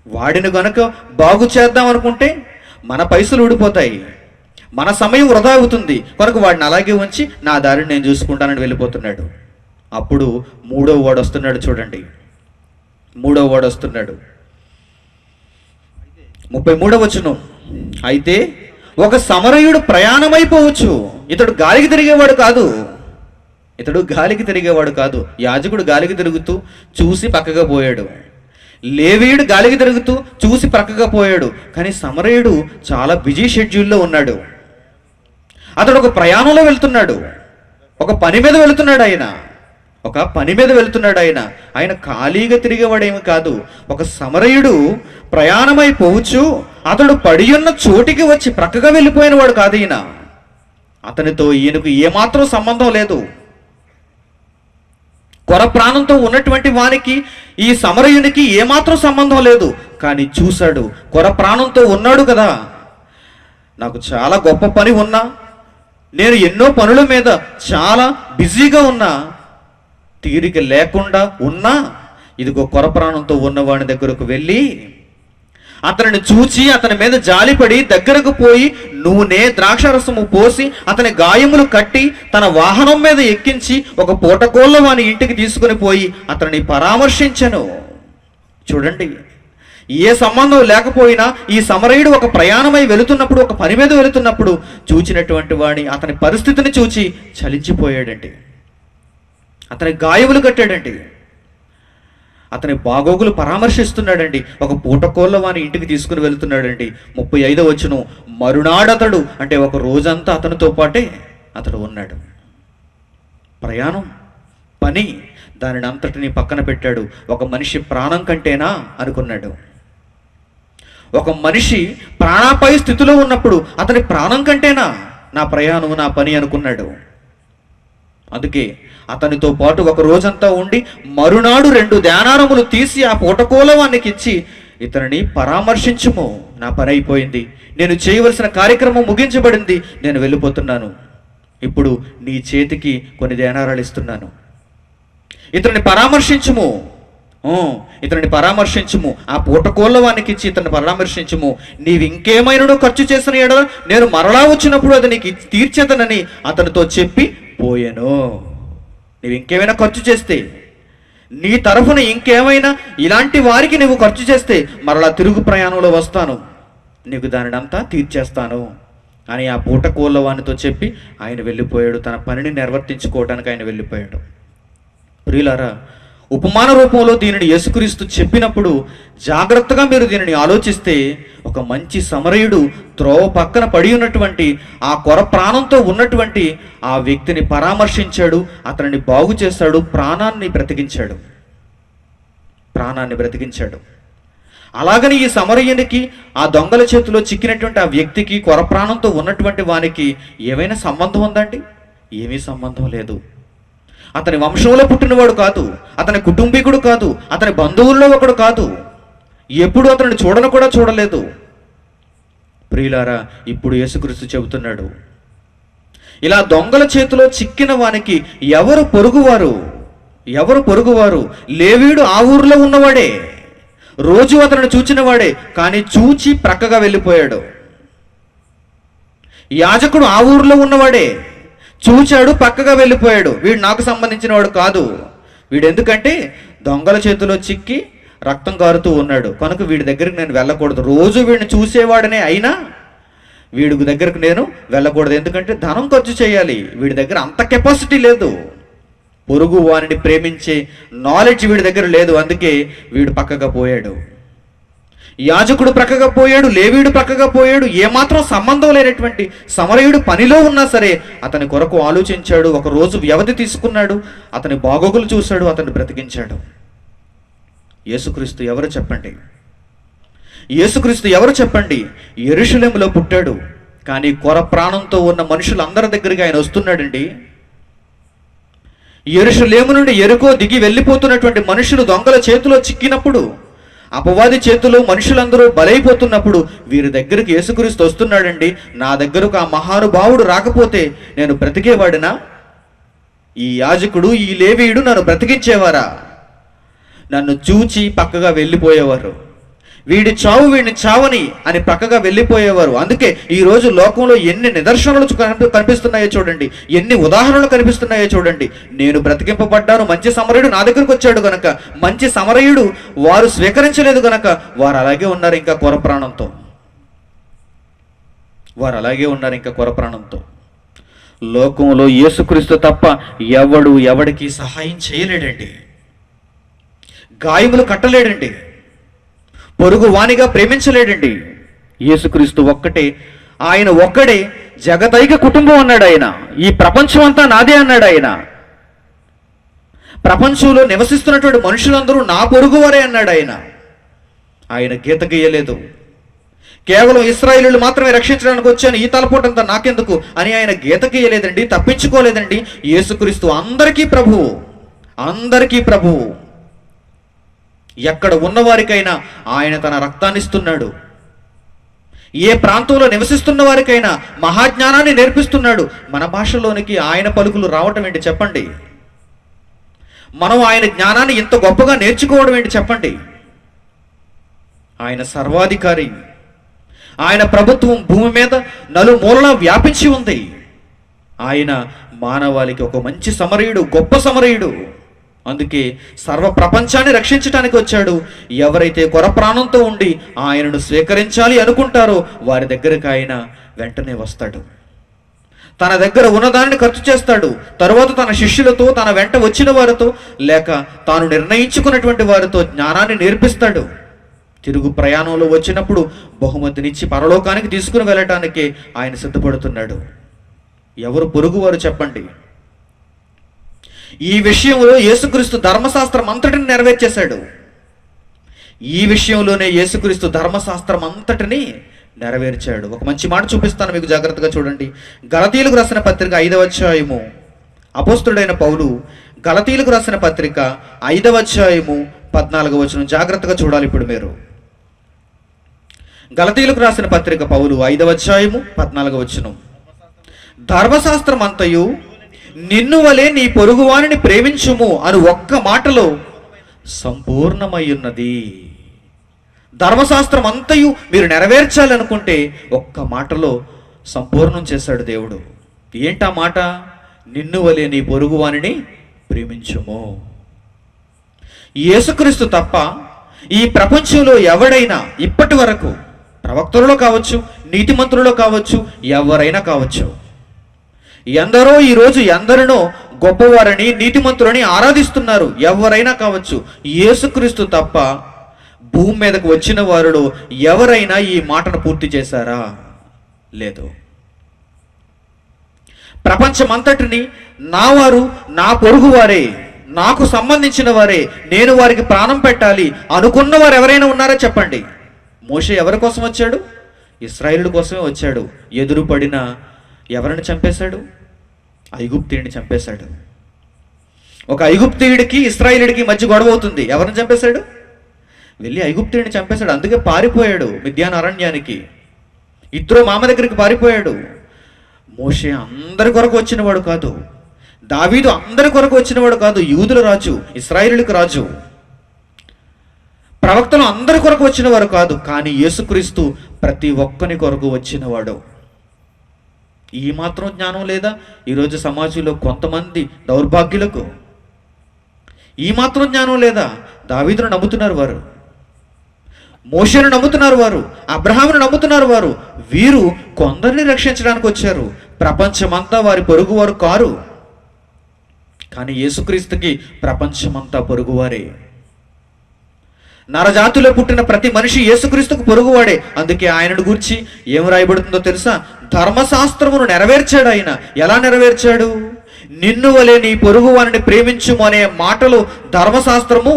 వాడిని గనుక బాగు చేద్దాం అనుకుంటే మన పైసలు ఊడిపోతాయి, మన సమయం వృధా అవుతుంది కనుక వాడిని అలాగే ఉంచి నా దారిని నేను చూసుకుంటానని వెళ్ళిపోతున్నాడు. అప్పుడు మూడో వాడు వస్తున్నాడు చూడండి. 33వ వచనం. అయితే ఒక సమరయుడు ప్రయాణమైపోవచ్చు. ఇతడు గాలికి తిరిగేవాడు కాదు. యాజకుడు గాలికి తిరుగుతూ చూసి పక్కగా పోయాడు. లేవీయుడు గాలికి తిరుగుతూ చూసి ప్రక్కగా పోయాడు. కానీ సమరయుడు చాలా బిజీ షెడ్యూల్లో ఉన్నాడు. అతడు ఒక ప్రయాణంలో వెళ్తున్నాడు, ఒక పని మీద వెళ్తున్నాడు ఆయన ఖాళీగా తిరిగేవాడేమి కాదు. ఒక సమరయుడు ప్రయాణమైపోవచ్చు, అతడు పడి ఉన్న చోటికి వచ్చి ప్రక్కగా వెళ్ళిపోయిన వాడు కాదు ఈయన. అతనితో ఈయనకు ఏమాత్రం సంబంధం లేదు. కొర ప్రాణంతో ఉన్నటువంటి వానికి ఈ సమరయునికి ఏమాత్రం సంబంధం లేదు. కానీ చూశాడు, కొర ప్రాణంతో ఉన్నాడు కదా, నాకు చాలా గొప్ప పని ఉన్నా, నేను ఎన్నో పనుల మీద చాలా బిజీగా ఉన్నా, తీరిక లేకుండా ఉన్నా, ఇదిగో కొర ప్రాణంతో ఉన్నవాడి దగ్గరకు వెళ్ళి అతనిని చూచి అతని మీద జాలిపడి దగ్గరకు పోయి నూనె ద్రాక్షరసము పోసి అతని గాయములు కట్టి తన వాహనం మీద ఎక్కించి ఒక పూటకోళ్ళ వాని ఇంటికి తీసుకుని పోయి అతనిని పరామర్శించెను. చూడండి, ఏ సంబంధం లేకపోయినా ఈ సమరయుడు ఒక ప్రయాణమై వెళుతున్నప్పుడు, ఒక పని మీద వెళుతున్నప్పుడు చూచినటువంటి వాడిని అతని పరిస్థితిని చూచి చలించిపోయాడండి. అతని గాయములు కట్టాడండి, అతని బాగోగులు పరామర్శిస్తున్నాడండి. ఒక పూటకోళ్ళ వాని ఇంటికి తీసుకుని వెళుతున్నాడండి. 35వ వచనం. మరునాడతడు, అంటే ఒక రోజంతా అతనితో పాటే అతడు ఉన్నాడు. ప్రయాణం, పని, దానిని అంతటిని పక్కన పెట్టాడు. ఒక మనిషి ప్రాణం కంటేనా అనుకున్నాడు. ఒక మనిషి ప్రాణాపాయ స్థితిలో ఉన్నప్పుడు అతని ప్రాణం కంటేనా నా ప్రయాణం, నా పని అనుకున్నాడు. అందుకే అతనితో పాటు ఒక రోజంతా ఉండి మరునాడు 2 దేనారములు తీసి ఆ పూటకోలవానికి ఇచ్చి ఇతనిని పరామర్శించుము, నా పని అయిపోయింది, నేను చేయవలసిన కార్యక్రమం ముగించబడింది, నేను వెళ్ళిపోతున్నాను, ఇప్పుడు నీ చేతికి కొన్ని దేనారాలు ఇస్తున్నాను, ఇతనిని పరామర్శించుము ఇతన్ని పరామర్శించుము, ఆ పూటకోళ్ళ వానికి ఇచ్చి ఇతన్ని పరామర్శించుము. నీవు ఇంకేమైనా ఖర్చు చేసిన ఎడల నేను మరలా వచ్చినప్పుడు అది నీకు తీర్చేదనని అతనితో చెప్పి పోయాను. నీవు ఇంకేమైనా ఖర్చు చేస్తే, నీ తరఫున ఇంకేమైనా ఇలాంటి వారికి నువ్వు ఖర్చు చేస్తే మరలా తిరుగు ప్రయాణంలో వస్తాను, నీకు దానినంతా తీర్చేస్తాను అని ఆ పూటకోళ్ళ వానితో చెప్పి ఆయన వెళ్ళిపోయాడు. తన పనిని నిర్వర్తించుకోవడానికి ఆయన వెళ్ళిపోయాడు. ప్రియులారా, ఉపమాన రూపంలో దీనిని యేసుక్రీస్తు చెప్పినప్పుడు జాగ్రత్తగా మీరు దీనిని ఆలోచిస్తే, ఒక మంచి సమరయుడు త్రోవ పక్కన పడి ఉన్నటువంటి ఆ కొర ప్రాణంతో ఉన్నటువంటి ఆ వ్యక్తిని పరామర్శించాడు, అతనిని బాగు చేశాడు, ప్రాణాన్ని బ్రతికించాడు. అలాగని ఈ సమరయునికి ఆ దొంగల చేతిలో చిక్కినటువంటి ఆ వ్యక్తికి, కొర ప్రాణంతో ఉన్నటువంటి వానికి ఏమైనా సంబంధం ఉందండి? ఏమీ సంబంధం లేదు. అతని వంశంలో పుట్టినవాడు కాదు, అతని కుటుంబీకుడు కాదు, అతని బంధువుల్లో ఒకడు కాదు, ఎప్పుడు అతన్ని కూడా చూడలేదు. ప్రియులారా, ఇప్పుడు యేసుక్రీస్తు చెబుతున్నాడు, ఇలా దొంగల చేతిలో చిక్కిన వానికి ఎవరు పొరుగువారు? లేవీయుడు ఆ ఊరిలో ఉన్నవాడే, రోజు అతను చూచినవాడే, కానీ చూచి ప్రక్కగా వెళ్ళిపోయాడు. యాజకుడు ఆ ఊరిలో ఉన్నవాడే, చూచాడు, పక్కగా వెళ్ళిపోయాడు. వీడు నాకు సంబంధించిన వాడు కాదు. వీడు ఎందుకంటే దొంగల చేతిలో చిక్కి రక్తం కారుతూ ఉన్నాడు కనుక వీడి దగ్గరికి నేను వెళ్ళకూడదు. రోజు వీడిని చూసేవాడనే అయినా వీడి దగ్గరకు నేను వెళ్ళకూడదు, ఎందుకంటే ధనం ఖర్చు చేయాలి. వీడి దగ్గర అంత కెపాసిటీ లేదు, పొరుగు వారిని ప్రేమించే నాలెడ్జ్ వీడి దగ్గర లేదు. అందుకే వీడు పక్కగా పోయాడు. యాజకుడు ప్రక్కగా పోయాడు, లేవీయుడు ప్రక్కగా పోయాడు. ఏమాత్రం సంబంధం లేనటువంటి సమరయుడు పనిలో ఉన్నా సరే అతని కొరకు ఆలోచించాడు. ఒక రోజు వ్యవధి తీసుకున్నాడు, అతని బాగోగులు చూశాడు, అతన్ని బ్రతికించాడు. యేసుక్రీస్తు ఎవరు చెప్పండి? యెరూషలేములో పుట్టాడు, కానీ కొర ప్రాణంతో ఉన్న మనుషులందరి దగ్గరికి ఆయన వస్తున్నాడండి. యెరూషలేము నుండి యెరికో దిగి వెళ్ళిపోతున్నటువంటి మనుషులు దొంగల చేతిలో చిక్కినప్పుడు, అపవాది చేతిలో మనుషులందరూ బలైపోతున్నప్పుడు వీరి దగ్గరికి యేసుక్రీస్తు వస్తున్నాడండి. నా దగ్గరకు ఆ మహానుభావుడు రాకపోతే నేను బ్రతికేవాడినా? ఈ యాజకుడు, ఈ లేవీయుడు నన్ను బ్రతికించేవారా? నన్ను చూచి పక్కగా వెళ్ళిపోయేవారు. వీడి చావు వీడిని చావని అని పక్కగా వెళ్ళిపోయేవారు. అందుకే ఈరోజు లోకంలో ఎన్ని నిదర్శనలు కనిపిస్తున్నాయో చూడండి, ఎన్ని ఉదాహరణలు కనిపిస్తున్నాయో చూడండి. నేను బ్రతికింపబడ్డాను, మంచి సమరయుడు నా దగ్గరకు వచ్చాడు గనక, మంచి సమరయుడు వారు స్వీకరించలేదు గనక వారు అలాగే ఉన్నారు ఇంకా కొర ప్రాణంతో. లోకంలో యేసుక్రీస్తు తప్ప ఎవడికి సహాయం చేయలేడండి, గాయములు కట్టలేడండి, పొరుగు వానిగా ప్రేమించలేడండి. యేసుక్రీస్తు ఆయన ఒక్కడే జగతైక కుటుంబం అన్నాడు ఆయన. ఈ ప్రపంచం అంతా నాదే అన్నాడు ఆయన. ప్రపంచంలో నివసిస్తున్నటువంటి మనుషులందరూ నా పొరుగువారే అన్నాడు ఆయన. ఆయన గీత గీయలేదు. కేవలం ఇశ్రాయేలీయులు మాత్రమే రక్షించడానికి వచ్చాను, ఈ తలపోటంతా నాకెందుకు అని ఆయన గీత గీయలేదండి, తప్పించుకోలేదండి. యేసుక్రీస్తు అందరికీ ప్రభువు. ఎక్కడ ఉన్నవారికైనా ఆయన తన రక్తాన్ని ఇస్తున్నాడు. ఏ ప్రాంతంలో నివసిస్తున్న వారికైనా మహాజ్ఞానాన్ని నేర్పిస్తున్నాడు. మన భాషలోనికి ఆయన పలుకులు రావటం ఏంటి చెప్పండి? మనం ఆయన జ్ఞానాన్ని ఇంత గొప్పగా నేర్చుకోవడం ఏంటి చెప్పండి? ఆయన సర్వాధికారి. ఆయన ప్రభుత్వం భూమి మీద నలుమూలలా వ్యాపించి ఉంది. ఆయన మానవాళికి ఒక మంచి సమరయుడు, గొప్ప సమరయుడు. అందుకే సర్వ ప్రపంచాన్ని రక్షించడానికి వచ్చాడు. ఎవరైతే కొర ప్రాణంతో ఉండి ఆయనను స్వీకరించాలి అనుకుంటారో వారి దగ్గరకు ఆయన వెంటనే వస్తాడు. తన దగ్గర ఉన్నదాన్ని ఖర్చు చేస్తాడు. తరువాత తన శిష్యులతో, తన వెంట వచ్చిన వారితో, లేక తాను నిర్ణయించుకున్నటువంటి వారితో జ్ఞానాన్ని నేర్పిస్తాడు. తిరుగు ప్రయాణంలో వచ్చినప్పుడు బహుమతినిచ్చి పరలోకానికి తీసుకుని వెళ్ళటానికి ఆయన సిద్ధపడుతున్నాడు. ఎవరు పొరుగువారు చెప్పండి? ఈ విషయంలో యేసుక్రీస్తు ధర్మశాస్త్రం అంతటిని నెరవేర్చేశాడు. ఈ విషయంలోనే యేసుక్రీస్తు ధర్మశాస్త్రం అంతటిని నెరవేర్చాడు. ఒక మంచి మాట చూపిస్తాను మీకు, జాగ్రత్తగా చూడండి. గలతీయులకు రాసిన పత్రిక 5వ అధ్యాయము, అపోస్తుడైన పౌలు గలతీయులకు రాసిన పత్రిక 5వ అధ్యాయము 14వ వచనం జాగ్రత్తగా చూడాలి. ఇప్పుడు మీరు గలతీయులకు రాసిన పత్రిక పౌలు 5వ అధ్యాయము 14వ వచనం, ధర్మశాస్త్రం అంతయు నిన్ను వలె నీ పొరుగువానిని ప్రేమించుము అను ఒక్క మాటలో సంపూర్ణమై ఉన్నది. ధర్మశాస్త్రం అంతయు మీరు నెరవేర్చాలనుకుంటే ఒక్క మాటలో సంపూర్ణం చేశాడు దేవుడు. ఏంటా మాట? నిన్ను వలె నీ పొరుగువానిని ప్రేమించుము. యేసుక్రీస్తు తప్ప ఈ ప్రపంచంలో ఎవడైనా ఇప్పటి వరకు, ప్రవక్తలలో కావచ్చు, నీతిమంతులలో కావచ్చు, ఎవరైనా కావచ్చు, ఎందరో ఈరోజు ఎందరినో గొప్పవారని నీతిమంతులని ఆరాధిస్తున్నారు, ఎవరైనా కావచ్చు, యేసుక్రీస్తు తప్ప భూమి మీదకు వచ్చిన వారిలో ఎవరైనా ఈ మాటను పూర్తి చేశారా? లేదు. ప్రపంచమంతటిని నా వారు, నా పొరుగు వారే, నాకు సంబంధించిన వారే, నేను వారికి ప్రాణం పెట్టాలి అనుకున్న వారు ఎవరైనా ఉన్నారా చెప్పండి. మోషే ఎవరి కోసం వచ్చాడు? ఇశ్రాయేలు కోసమే వచ్చాడు. ఎదురుపడిన ఎవరిని చంపేశాడు? ఐగుప్తీయుడిని చంపేశాడు. ఒక ఐగుప్తీయుడికి ఇశ్రాయేలుడికి మధ్య గొడవ అవుతుంది. ఎవరిని చంపేశాడు? వెళ్ళి ఐగుప్తీయుడిని చంపేశాడు. అందుకే పారిపోయాడు మిద్యాన్ అరణ్యానికి. ఇత్రో మామ దగ్గరికి పారిపోయాడు. మోషే అందరి కొరకు వచ్చినవాడు కాదు. దావీదు అందరి కొరకు వచ్చినవాడు కాదు. యూదుల రాజు, ఇశ్రాయేలులకు రాజు. ప్రవక్తలు అందరి కొరకు వచ్చినవారు కాదు. కానీ యేసుక్రీస్తు ప్రతి ఒక్కని కొరకు వచ్చినవాడు. ఈ మాత్రం జ్ఞానం లేదా ఈరోజు సమాజంలో కొంతమంది దౌర్భాగ్యులకు? ఈ మాత్రం జ్ఞానం లేదా? దావీదును నమ్ముతున్నారు వారు, మోషేను నమ్ముతున్నారు వారు, అబ్రహామును నమ్ముతున్నారు వారు. వీరు కొందరిని రక్షించడానికి వచ్చారు. ప్రపంచమంతా వారి పొరుగువారు కారు. కానీ యేసుక్రీస్తుకి ప్రపంచమంతా పొరుగువారే. నరజాతిలో పుట్టిన ప్రతి మనిషి యేసుక్రీస్తుకు పొరుగువాడే. అందుకే ఆయనను గురించి ఏం రాయబడుతుందో తెలుసా? ధర్మశాస్త్రమును నెరవేర్చాడు ఆయన. ఎలా నెరవేర్చాడు? నిన్ను వలె నీ పొరుగువారిని ప్రేమించుము అనే మాటలు ధర్మశాస్త్రము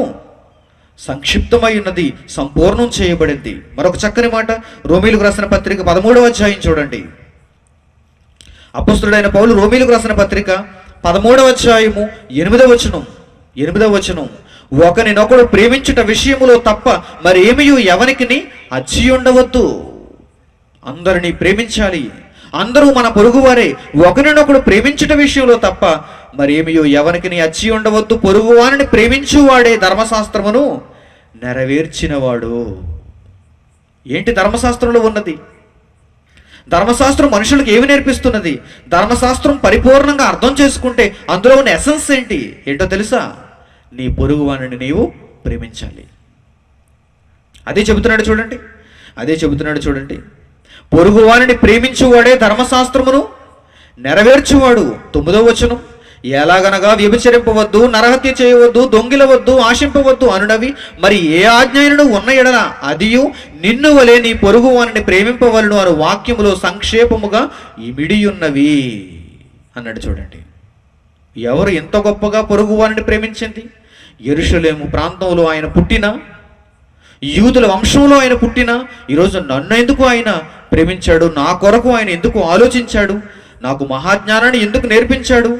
సంక్షిప్తమై ఉన్నది, సంపూర్ణం చేయబడింది. మరొక చక్కని మాట రోమీలకు రాసిన పత్రిక 13వ అధ్యాయం చూడండి. అపొస్తలుడైన పౌలు రోమీలకు రాసిన పత్రిక 13వ అధ్యాయము 8వ వచనం, ఒకనినొకడు ప్రేమించుట విషయములో తప్ప మరి ఏమియు ఎవనికిని అచ్చి ఉండవద్దు. అందరినీ ప్రేమించాలి. అందరూ మన పొరుగువారే. ఒకరినొకడు ప్రేమించుట విషయంలో తప్ప మరి ఏమియో ఎవరికిని అచ్చి ఉండవద్దు. పొరుగువారిని ప్రేమించువాడే ధర్మశాస్త్రమును నెరవేర్చినవాడు. ఏంటి ధర్మశాస్త్రంలో ఉన్నది? ధర్మశాస్త్రం మనుషులకు ఏమి నేర్పిస్తున్నది? ధర్మశాస్త్రం పరిపూర్ణంగా అర్థం చేసుకుంటే అందులో ఉన్న ఎసెన్స్ ఏంటో తెలుసా? నీ పొరుగువారిని నీవు ప్రేమించాలి. అదే చెబుతున్నాడు చూడండి. పొరుగువారిని ప్రేమించువాడే ధర్మశాస్త్రమును నెరవేర్చువాడు. 9వ వచనం, ఎలాగనగా వ్యభిచరింపవద్దు, నరహత్య చేయవద్దు, దొంగిలవద్దు, ఆశింపవద్దు అనునవి మరి ఏ ఆజ్ఞలను ఉన్న ఎడల అదియు నిన్ను వలె నీ పొరుగువారిని ప్రేమింపవలను అను వాక్యములో సంక్షేపముగా ఇమిడియున్నవి అన్నాడు. చూడండి, ఎవరు ఎంత గొప్పగా పొరుగువారిని ప్రేమించింది? యెరూషలేము ప్రాంతంలో ఆయన పుట్టిన, యూదుల వంశంలో ఆయన పుట్టిన, ఈరోజు నన్ను ఎందుకు ఆయన ప్రేమించాడు? నా కొరకు ఆయన ఎందుకు ఆలోచించాడు? నాకు మహాజ్ఞానాన్ని ఎందుకు నేర్పించాడు?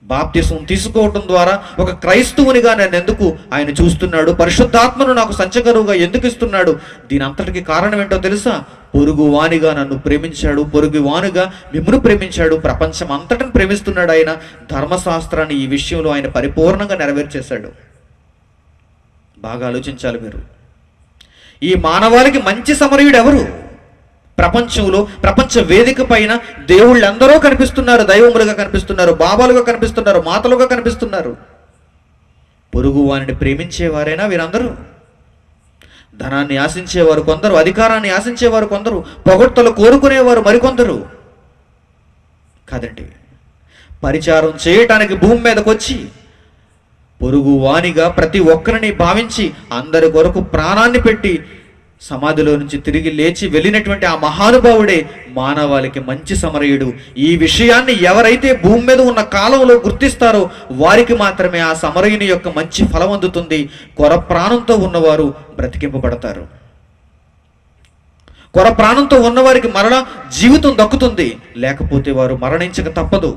బాప్తిసం తీసుకోవటం ద్వారా ఒక క్రైస్తవునిగా నన్ను ఎందుకు ఆయన చూస్తున్నాడు? పరిశుద్ధాత్మను నాకు సంచకరువుగా ఎందుకు ఇస్తున్నాడు? దీని అంతటికి కారణం ఏంటో తెలుసా? పొరుగువానిగా నన్ను ప్రేమించాడు, పొరుగువానిగా మిమ్మును ప్రేమించాడు, ప్రపంచం అంతటిని ప్రేమిస్తున్నాడు ఆయన. ధర్మశాస్త్రాన్ని ఈ విషయంలో ఆయన పరిపూర్ణంగా నెరవేర్చేశాడు. బాగా ఆలోచించాలి మీరు. ఈ మానవాళికి మంచి సమరయుడు ఎవరు? ప్రపంచంలో, ప్రపంచ వేదిక పైన దేవుళ్ళందరూ కనిపిస్తున్నారు. దైవములుగా కనిపిస్తున్నారు, బాబాలుగా కనిపిస్తున్నారు, మాతలుగా కనిపిస్తున్నారు. పొరుగువారిని ప్రేమించేవారైనా వీరందరూ? ధనాన్ని ఆశించేవారు కొందరు, అధికారాన్ని ఆశించేవారు కొందరు, పొగడ్తలు కోరుకునేవారు మరికొందరు. కాదండి, పరిచారం చేయటానికి భూమి మీదకి వచ్చి పొరుగువానిగా ప్రతి ఒక్కరిని భావించి అందరి కొరకు ప్రాణాన్ని పెట్టి సమాధిలో నుంచి తిరిగి లేచి వెళ్ళినటువంటి ఆ మహానుభావుడే మానవాళికి మంచి సమరయుడు. ఈ విషయాన్ని ఎవరైతే భూమి మీద ఉన్న కాలంలో గుర్తిస్తారో వారికి మాత్రమే ఆ సమరయుని యొక్క మంచి ఫలం అందుతుంది. కొర ప్రాణంతో ఉన్నవారు బ్రతికింపబడతారు. కొర ప్రాణంతో ఉన్నవారికి మరణ జీవితం దక్కుతుంది, లేకపోతే వారు మరణించక తప్పదు.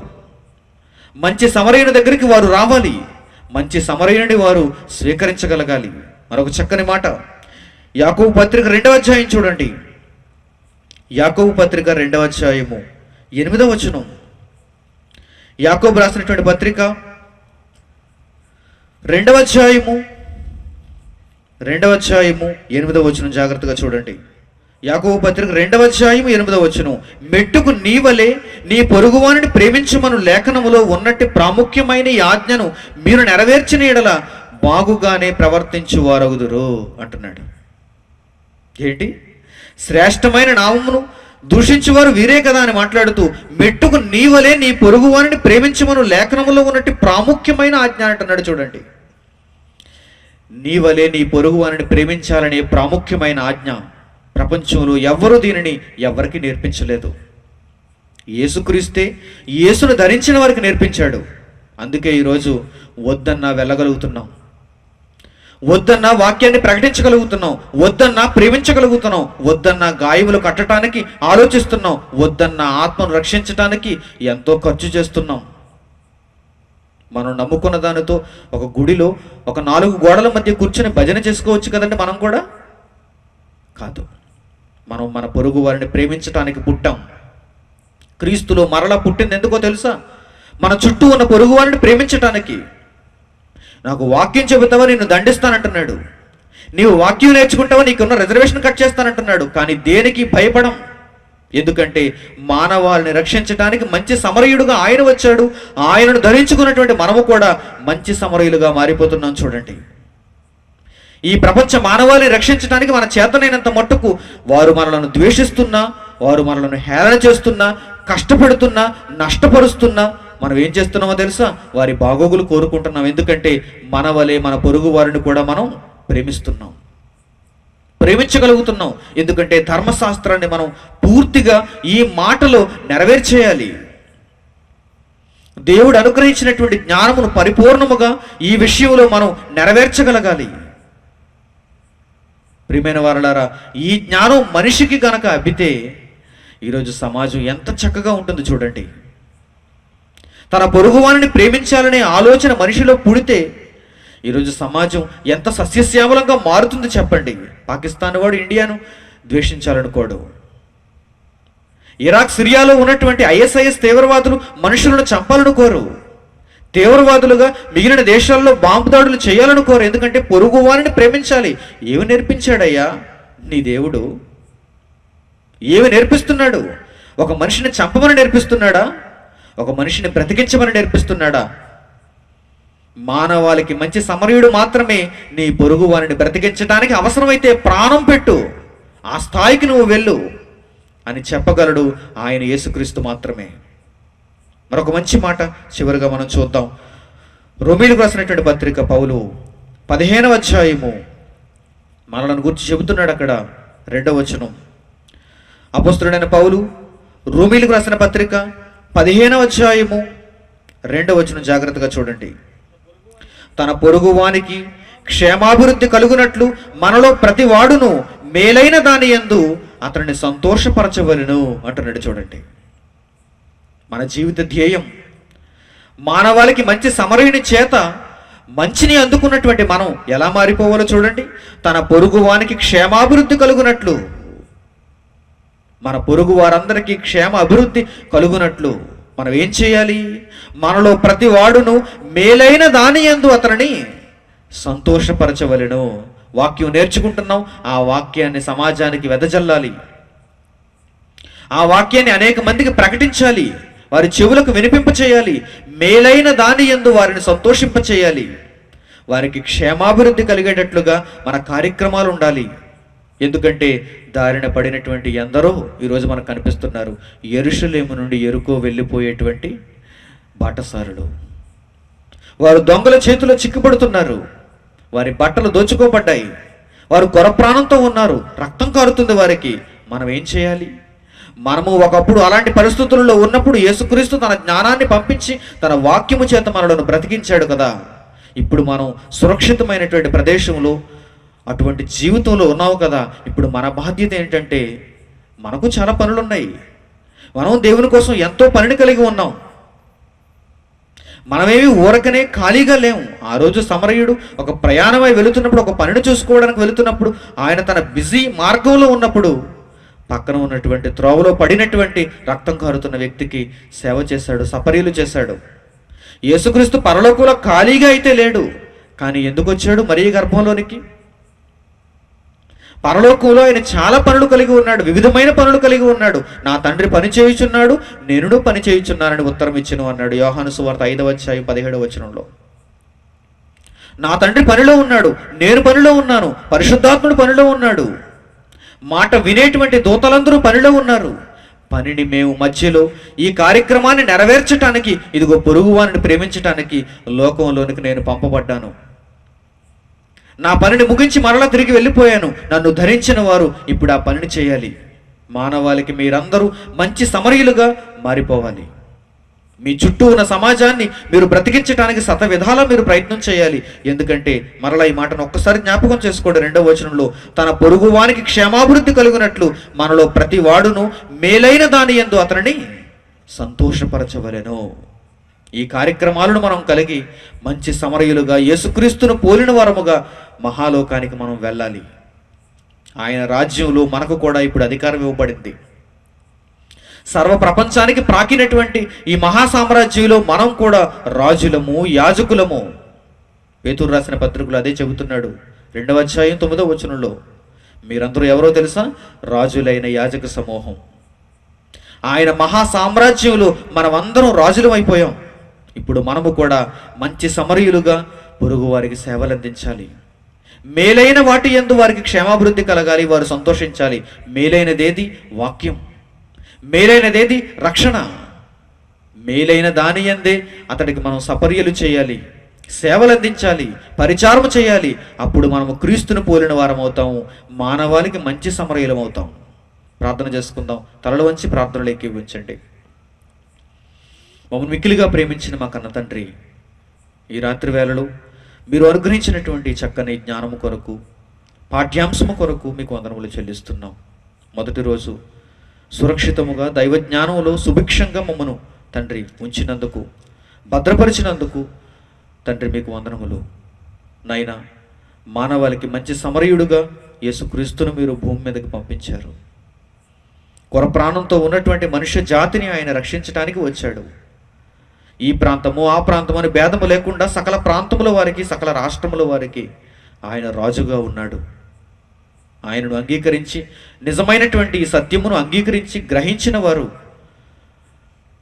మంచి సమరయుని దగ్గరికి వారు రావాలి, మంచి సమరయుని వారు స్వీకరించగలగాలి. మరొక చక్కని మాట యాకోబు పత్రిక 2వ అధ్యాయం చూడండి. యాకోబు పత్రిక 2వ అధ్యాయము 8వ వచనం. యాకోబు రాసినటువంటి పత్రిక రెండవ అధ్యాయము 8వ వచనం జాగ్రత్తగా చూడండి. యాకోబు పత్రిక 2వ అధ్యాయము 8వ వచనం, మెట్టుకు నీవలే నీ పొరుగువానిని ప్రేమించమను లేఖనములో ఉన్నట్టు ప్రాముఖ్యమైన ఈ ఆజ్ఞను మీరు నెరవేర్చిన ఎడల బాగుగానే ప్రవర్తించు వారగుదురు అంటున్నాడు. ఏంటి? శ్రేష్టమైన నామమును దూషించువారు వీరే కదా అని మాట్లాడుతూ, మెట్టుకు నీవలే నీ పొరుగువానిని ప్రేమించమను లేఖనములో ఉన్నట్టు ప్రాముఖ్యమైన ఆజ్ఞ అంటున్నాడు. చూడండి, నీవలే నీ పొరుగువానిని ప్రేమించాలనే ప్రాముఖ్యమైన ఆజ్ఞ ప్రపంచంలో ఎవ్వరూ దీనిని ఎవరికి నేర్పించలేదు. యేసుక్రీస్తే యేసును ధరించిన వారికి నేర్పించాడు. అందుకే ఈరోజు వద్దన్నా వెళ్ళగలుగుతున్నాం, వద్దన్నా వాక్యాన్ని ప్రకటించగలుగుతున్నాం, వద్దన్నా ప్రేమించగలుగుతున్నాం, వద్దన్నా గాయములు కట్టడానికి ఆలోచిస్తున్నాం, వద్దన్నా ఆత్మను రక్షించడానికి ఎంతో ఖర్చు చేస్తున్నాం. మనం నమ్ముకున్న దానితో ఒక గుడిలో ఒక 4 గోడల మధ్య కూర్చొని భజన చేసుకోవచ్చు కదండి. మనం కూడా కాదు. మనం మన పొరుగు వారిని ప్రేమించడానికి పుట్టాం. క్రీస్తులో మరలా పుట్టింది ఎందుకో తెలుసా? మన చుట్టూ ఉన్న పొరుగు వారిని ప్రేమించటానికి. నాకు వాక్యం చెబుతావా నిన్ను దండిస్తానంటున్నాడు, నీవు వాక్యం నేర్చుకుంటావా నీకున్న రిజర్వేషన్ కట్ చేస్తానంటున్నాడు. కానీ దేనికి భయపడం. ఎందుకంటే మానవాళిని రక్షించడానికి మంచి సమరయుడుగా ఆయన వచ్చాడు. ఆయనను ధరించుకున్నటువంటి మనము కూడా మంచి సమరయులుగా మారిపోతున్నాం. చూడండి, ఈ ప్రపంచ మానవాళిని రక్షించడానికి మన చేతనైనంత మట్టుకు వారు మనలను ద్వేషిస్తున్నా, వారు మనలను హేళన చేస్తున్నా, కష్టపెడుతున్నా, నష్టపరుస్తున్నా మనం ఏం చేస్తున్నామో తెలుసా? వారి బాగోగులు కోరుకుంటున్నాం. ఎందుకంటే మన వలె మన పొరుగు వారిని కూడా మనం ప్రేమించగలుగుతున్నాం. ఎందుకంటే ధర్మశాస్త్రాన్ని మనం పూర్తిగా ఈ మాటలో నెరవేర్చేయాలి. దేవుడు అనుగ్రహించినటువంటి జ్ఞానమును పరిపూర్ణముగా ఈ విషయంలో మనం నెరవేర్చగలగాలి. ప్రియమైన వారలారా, ఈ జ్ఞానం మనిషికి గనక అబ్బితే ఈరోజు సమాజం ఎంత చక్కగా ఉంటుంది. చూడండి, తన పొరుగువానిని ప్రేమించాలనే ఆలోచన మనిషిలో పుడితే ఈరోజు సమాజం ఎంత సస్యశ్యామలంగా మారుతుంది చెప్పండి. పాకిస్తాన్ వాడు ఇండియాను ద్వేషించాలనుకోడు. ఇరాక్ సిరియాలో ఉన్నటువంటి ఐఎస్ఐఎస్ తీవ్రవాదులు మనుషులను చంపాలనుకోరు. తీవ్రవాదులుగా మిగిలిన దేశాల్లో బాంబు దాడులు చేయాలనుకోరు. ఎందుకంటే పొరుగు వారిని ప్రేమించాలి. ఏమి నేర్పించాడయ్యా నీ దేవుడు? ఏమి నేర్పిస్తున్నాడు? ఒక మనిషిని చంపమని నేర్పిస్తున్నాడా? ఒక మనిషిని బ్రతికించమని నేర్పిస్తున్నాడా? మానవాళికి మంచి సమరయుడు మాత్రమే నీ పొరుగు వారిని బ్రతికించడానికి అవసరమైతే ప్రాణం పెట్టు, ఆ స్థాయికి నువ్వు వెళ్ళు అని చెప్పగలడు ఆయన యేసుక్రీస్తు మాత్రమే. మరొక మంచి మాట చివరిగా మనం చూద్దాం. రోమీయులకు రాసినటువంటి పత్రిక పౌలు 15వ అధ్యాయము మనలను గురించి చెబుతున్నాడు. అక్కడ 2వ వచనం, అపోస్తలుడైన పౌలు రోమీయులకు రాసిన పత్రిక 15వ అధ్యాయము 2వ వచనం జాగ్రత్తగా చూడండి. తన పొరుగువానికి క్షేమాభివృద్ధి కలుగునట్లు మనలో ప్రతి వాడును మేలైన దాని యందు అతనిని సంతోషపరచవలెను అంటున్నాడు. చూడండి, మన జీవిత ధ్యేయం మానవాళికి మంచి సమరయుని చేత మంచిని అందుకున్నటువంటి మనం ఎలా మారిపోవాలో చూడండి. తన పొరుగు వానికి క్షేమాభివృద్ధి కలుగునట్లు, మన పొరుగు వారందరికీ క్షేమ అభివృద్ధి కలుగునట్లు మనం ఏం చేయాలి? మనలో ప్రతి వాడును మేలైన దాని యందు అతనిని సంతోషపరచవలెను. వాక్యం నేర్చుకుంటున్నాం, ఆ వాక్యాన్ని సమాజానికి వెదజల్లాలి. ఆ వాక్యాన్ని అనేక మందికి ప్రకటించాలి, వారి చెవులకు వినిపింపచేయాలి. మేలైన దాని యందు వారిని సంతోషింపచేయాలి. వారికి క్షేమాభివృద్ధి కలిగేటట్లుగా మన కార్యక్రమాలు ఉండాలి. ఎందుకంటే దారిన పడినటువంటి ఎందరో ఈరోజు మనకు కనిపిస్తున్నారు. యెరూషలేము నుండి యెరికో వెళ్ళిపోయేటువంటి బాటసారులు, వారు దొంగల చేతిలో చిక్కుపడుతున్నారు. వారి బట్టలు దోచుకోబడ్డాయి, వారు కొరప్రాణంతో ఉన్నారు, రక్తం కారుతుంది వారికి. మనం ఏం చేయాలి? మనము ఒకప్పుడు అలాంటి పరిస్థితుల్లో ఉన్నప్పుడు యేసుక్రీస్తు తన జ్ఞానాన్ని పంపించి తన వాక్యము చేత మనలను బ్రతికించాడు కదా. ఇప్పుడు మనం సురక్షితమైనటువంటి ప్రదేశంలో అటువంటి జీవితంలో ఉన్నావు కదా. ఇప్పుడు మన బాధ్యత ఏంటంటే, మనకు చాలా పనులు ఉన్నాయి. మనం దేవుని కోసం ఎంతో పనిని కలిగి ఉన్నాం. మనమేమి ఊరకనే ఖాళీగా లేము. ఆ రోజు సమరయుడు ఒక ప్రయాణమై వెళుతున్నప్పుడు, ఒక పనిని చూసుకోవడానికి వెళుతున్నప్పుడు, ఆయన తన బిజీ మార్గంలో ఉన్నప్పుడు పక్కన ఉన్నటువంటి త్రోవలో పడినటువంటి రక్తం కారుతున్న వ్యక్తికి సేవ చేశాడు, సపర్యలు చేశాడు. యేసుక్రీస్తు పరలోకంలో ఖాళీగా అయితే లేడు, కానీ ఎందుకు వచ్చాడు మరియ గర్భంలోనికి? పరలోకంలో ఆయన చాలా పనులు కలిగి ఉన్నాడు, వివిధమైన పనులు కలిగి ఉన్నాడు. నా తండ్రి పని చేయుచున్నాడు, నేను పని చేయుచున్నానని ఉత్తరం ఇచ్చెను అన్నాడు యోహాను సువార్త 5వ అధ్యాయం 17వ వచనంలో. నా తండ్రి పనిలో ఉన్నాడు, నేను పనిలో ఉన్నాను, పరిశుద్ధాత్ముడు పనిలో ఉన్నాడు, మాట వినేటువంటి దూతలందరూ పనిలో ఉన్నారు. పనిని మేము మధ్యలో ఈ కార్యక్రమాన్ని నెరవేర్చటానికి, ఇదిగో పొరుగువారిని ప్రేమించటానికి లోకంలోనికి నేను పంపబడ్డాను. నా పనిని ముగించి మరలా తిరిగి వెళ్ళిపోయాను. నన్ను ధరించిన వారు ఇప్పుడు ఆ పనిని చేయాలి. మానవాళికి మీరందరూ మంచి సమరయులుగా మారిపోవాలి. మీ చుట్టూ ఉన్న సమాజాన్ని మీరు బ్రతికించడానికి శతవిధాలా మీరు ప్రయత్నం చేయాలి. ఎందుకంటే మరలా ఈ మాటను ఒక్కసారి జ్ఞాపకం చేసుకోండి. 2వ వచనంలో, తన పొరుగువానికి క్షేమాభివృద్ధి కలుగునట్లు మనలో ప్రతి వాడును మేలైన దాని యందు అతనిని సంతోషపరచవలెను. ఈ కార్యక్రమాలను మనం కలిగి మంచి సమరయులుగా, యేసుక్రీస్తును పోలిన వారముగా మహాలోకానికి మనం వెళ్ళాలి. ఆయన రాజ్యంలో మనకు కూడా ఇప్పుడు అధికారం ఇవ్వబడింది. సర్వ ప్రపంచానికి ప్రాకినటువంటి ఈ మహాసామ్రాజ్యంలో మనం కూడా రాజులము, యాజకులము. పేతురు రాసిన పత్రికలు అదే చెబుతున్నాడు. 2వ అధ్యాయం 9వ వచనంలో, మీరందరూ ఎవరో తెలుసా? రాజులైన యాజక సమూహం. ఆయన మహాసామ్రాజ్యంలో మనమందరం రాజులం అయిపోయాం. ఇప్పుడు మనము కూడా మంచి సమరయులుగా పొరుగు వారికి సేవలు అందించాలి. మేలైన వాటి యందు వారికి క్షేమాభివృద్ధి కలగాలి, వారు సంతోషించాలి. మేలైనదేది? వాక్యం. మేలైనదేది? రక్షణ. మేలైన దాని యందే అతడికి మనం సపర్యలు చేయాలి, సేవలు అందించాలి, పరిచారము చేయాలి. అప్పుడు మనము క్రీస్తును పోలిన వారం అవుతాము, మానవాళికి మంచి సమరయులం అవుతాం. ప్రార్థన చేసుకుందాం. తలలు వంచి ప్రార్థనలోకి ఉంచండి. మమ్మల్ని మిక్కిలిగా ప్రేమించిన మా కన్న తండ్రి, ఈ రాత్రి వేళలో మీరు అనుగ్రహించినటువంటి చక్కని జ్ఞానము కొరకు, పాఠ్యాంశము కొరకు మీకు వందనములు చెల్లిస్తున్నాం. మొదటి రోజు సురక్షితముగా దైవ జ్ఞానంలో సుభిక్షంగా మమ్మను తండ్రి ఉంచినందుకు, భద్రపరిచినందుకు తండ్రి మీకు వందనములు. నాయనా, మానవాళికి మంచి సమరయుడుగా యేసుక్రీస్తును మీరు భూమి మీదకి పంపించారు. కొర ప్రాణంతో ఉన్నటువంటి మనుష్య జాతిని ఆయన రక్షించడానికి వచ్చాడు. ఈ ప్రాంతము ఆ ప్రాంతము అని భేదము లేకుండా సకల ప్రాంతముల వారికి, సకల రాష్ట్రముల వారికి ఆయన రాజుగా ఉన్నాడు. ఆయనను అంగీకరించి, నిజమైనటువంటి ఈ సత్యమును అంగీకరించి గ్రహించిన వారు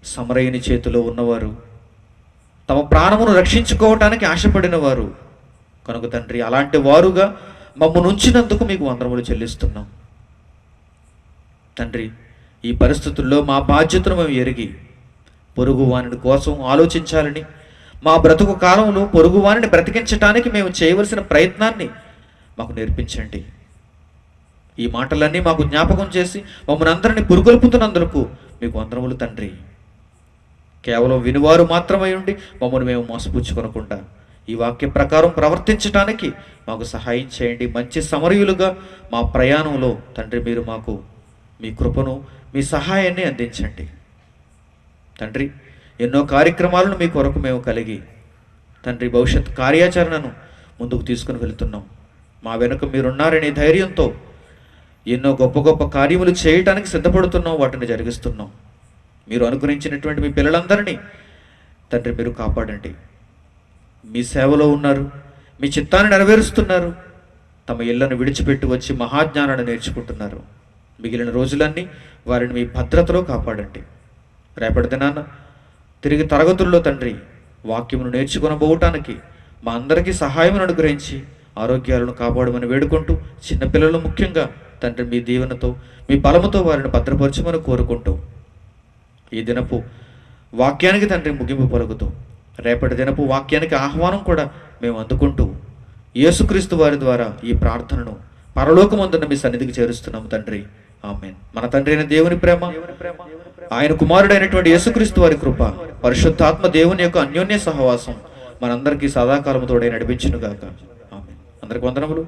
సమరయుని చేతిలో ఉన్నవారు, తమ ప్రాణమును రక్షించుకోవటానికి ఆశపడిన వారు. కనుక తండ్రి, అలాంటి వారుగా మమ్మల్ని ఉంచినందుకు మీకు వందనములు చెల్లిస్తున్నాం. తండ్రి, ఈ పరిస్థితుల్లో మా బాధ్యతను మేము ఎరిగి పొరుగువాని కోసం ఆలోచించాలని, మా బ్రతుకు కాలంలో పొరుగువానిని బ్రతికించటానికి మేము చేయవలసిన ప్రయత్నాన్ని మాకు నేర్పించండి. ఈ మాటలన్నీ మాకు జ్ఞాపకం చేసి మమ్మల్ని అందరినీ పురుగొల్పుతున్నందుకు మీకు వందనములు తండ్రి. కేవలం వినువారు మాత్రమై ఉండి మమ్మల్ని మేము మోసపుచ్చుకొనకుండా ఈ వాక్య ప్రకారం ప్రవర్తించటానికి మాకు సహాయం చేయండి. మంచి సమరయులుగా మా ప్రయాణంలో తండ్రి మీరు మాకు మీ కృపను, మీ సహాయాన్ని అందించండి. తండ్రి, ఎన్నో కార్యక్రమాలను మీ కొరకు మేము కలిగి తండ్రి భవిష్యత్ కార్యాచరణను ముందుకు తీసుకుని వెళుతున్నాం. మా వెనుక మీరున్నారనే ధైర్యంతో ఎన్నో గొప్ప గొప్ప కార్యములు చేయటానికి సిద్ధపడుతున్నాం, వాటిని జరిగిస్తున్నాం. మీరు అనుగ్రహించినటువంటి మీ పిల్లలందరినీ తండ్రి మీరు కాపాడండి. మీ సేవలో ఉన్నారు, మీ చిత్తాన్ని నెరవేరుస్తున్నారు, తమ ఇళ్లను విడిచిపెట్టి వచ్చి మహాజ్ఞానాన్ని నేర్చుకుంటున్నారు. మిగిలిన రోజులన్నీ వారిని మీ భద్రతలో కాపాడండి. రేపటి దినాన తిరిగి తరగతుల్లో తండ్రి వాక్యమును నేర్చుకొనబోవటానికి మా అందరికీ సహాయం అనుగ్రహించి ఆరోగ్యాలను కాపాడమని వేడుకుంటూ, చిన్నపిల్లలు ముఖ్యంగా తండ్రి మీ దీవెనతో, మీ బలముతో వారిని భద్రపరచమని కోరుకుంటూ, ఈ దినపు వాక్యానికి తండ్రి ముగింపు పలుకుతూ, రేపటి దినపు వాక్యానికి ఆహ్వానం కూడా మేము అందుకుంటూ, యేసుక్రీస్తు వారి ద్వారా ఈ ప్రార్థనను పరలోకమందున మీ సన్నిధికి చేరుస్తున్నాము తండ్రి. ఆమేన్. మన తండ్రి అయిన దేవుని ప్రేమ, ఆయన కుమారుడైనటువంటి యేసుక్రీస్తు వారి కృప, పరిశుద్ధాత్మ దేవుని యొక్క అన్యోన్య సహవాసం మనందరికీ సదాకాలము తోడై నడిపించును గాక. ఆమేన్. అందరికి వందనములు.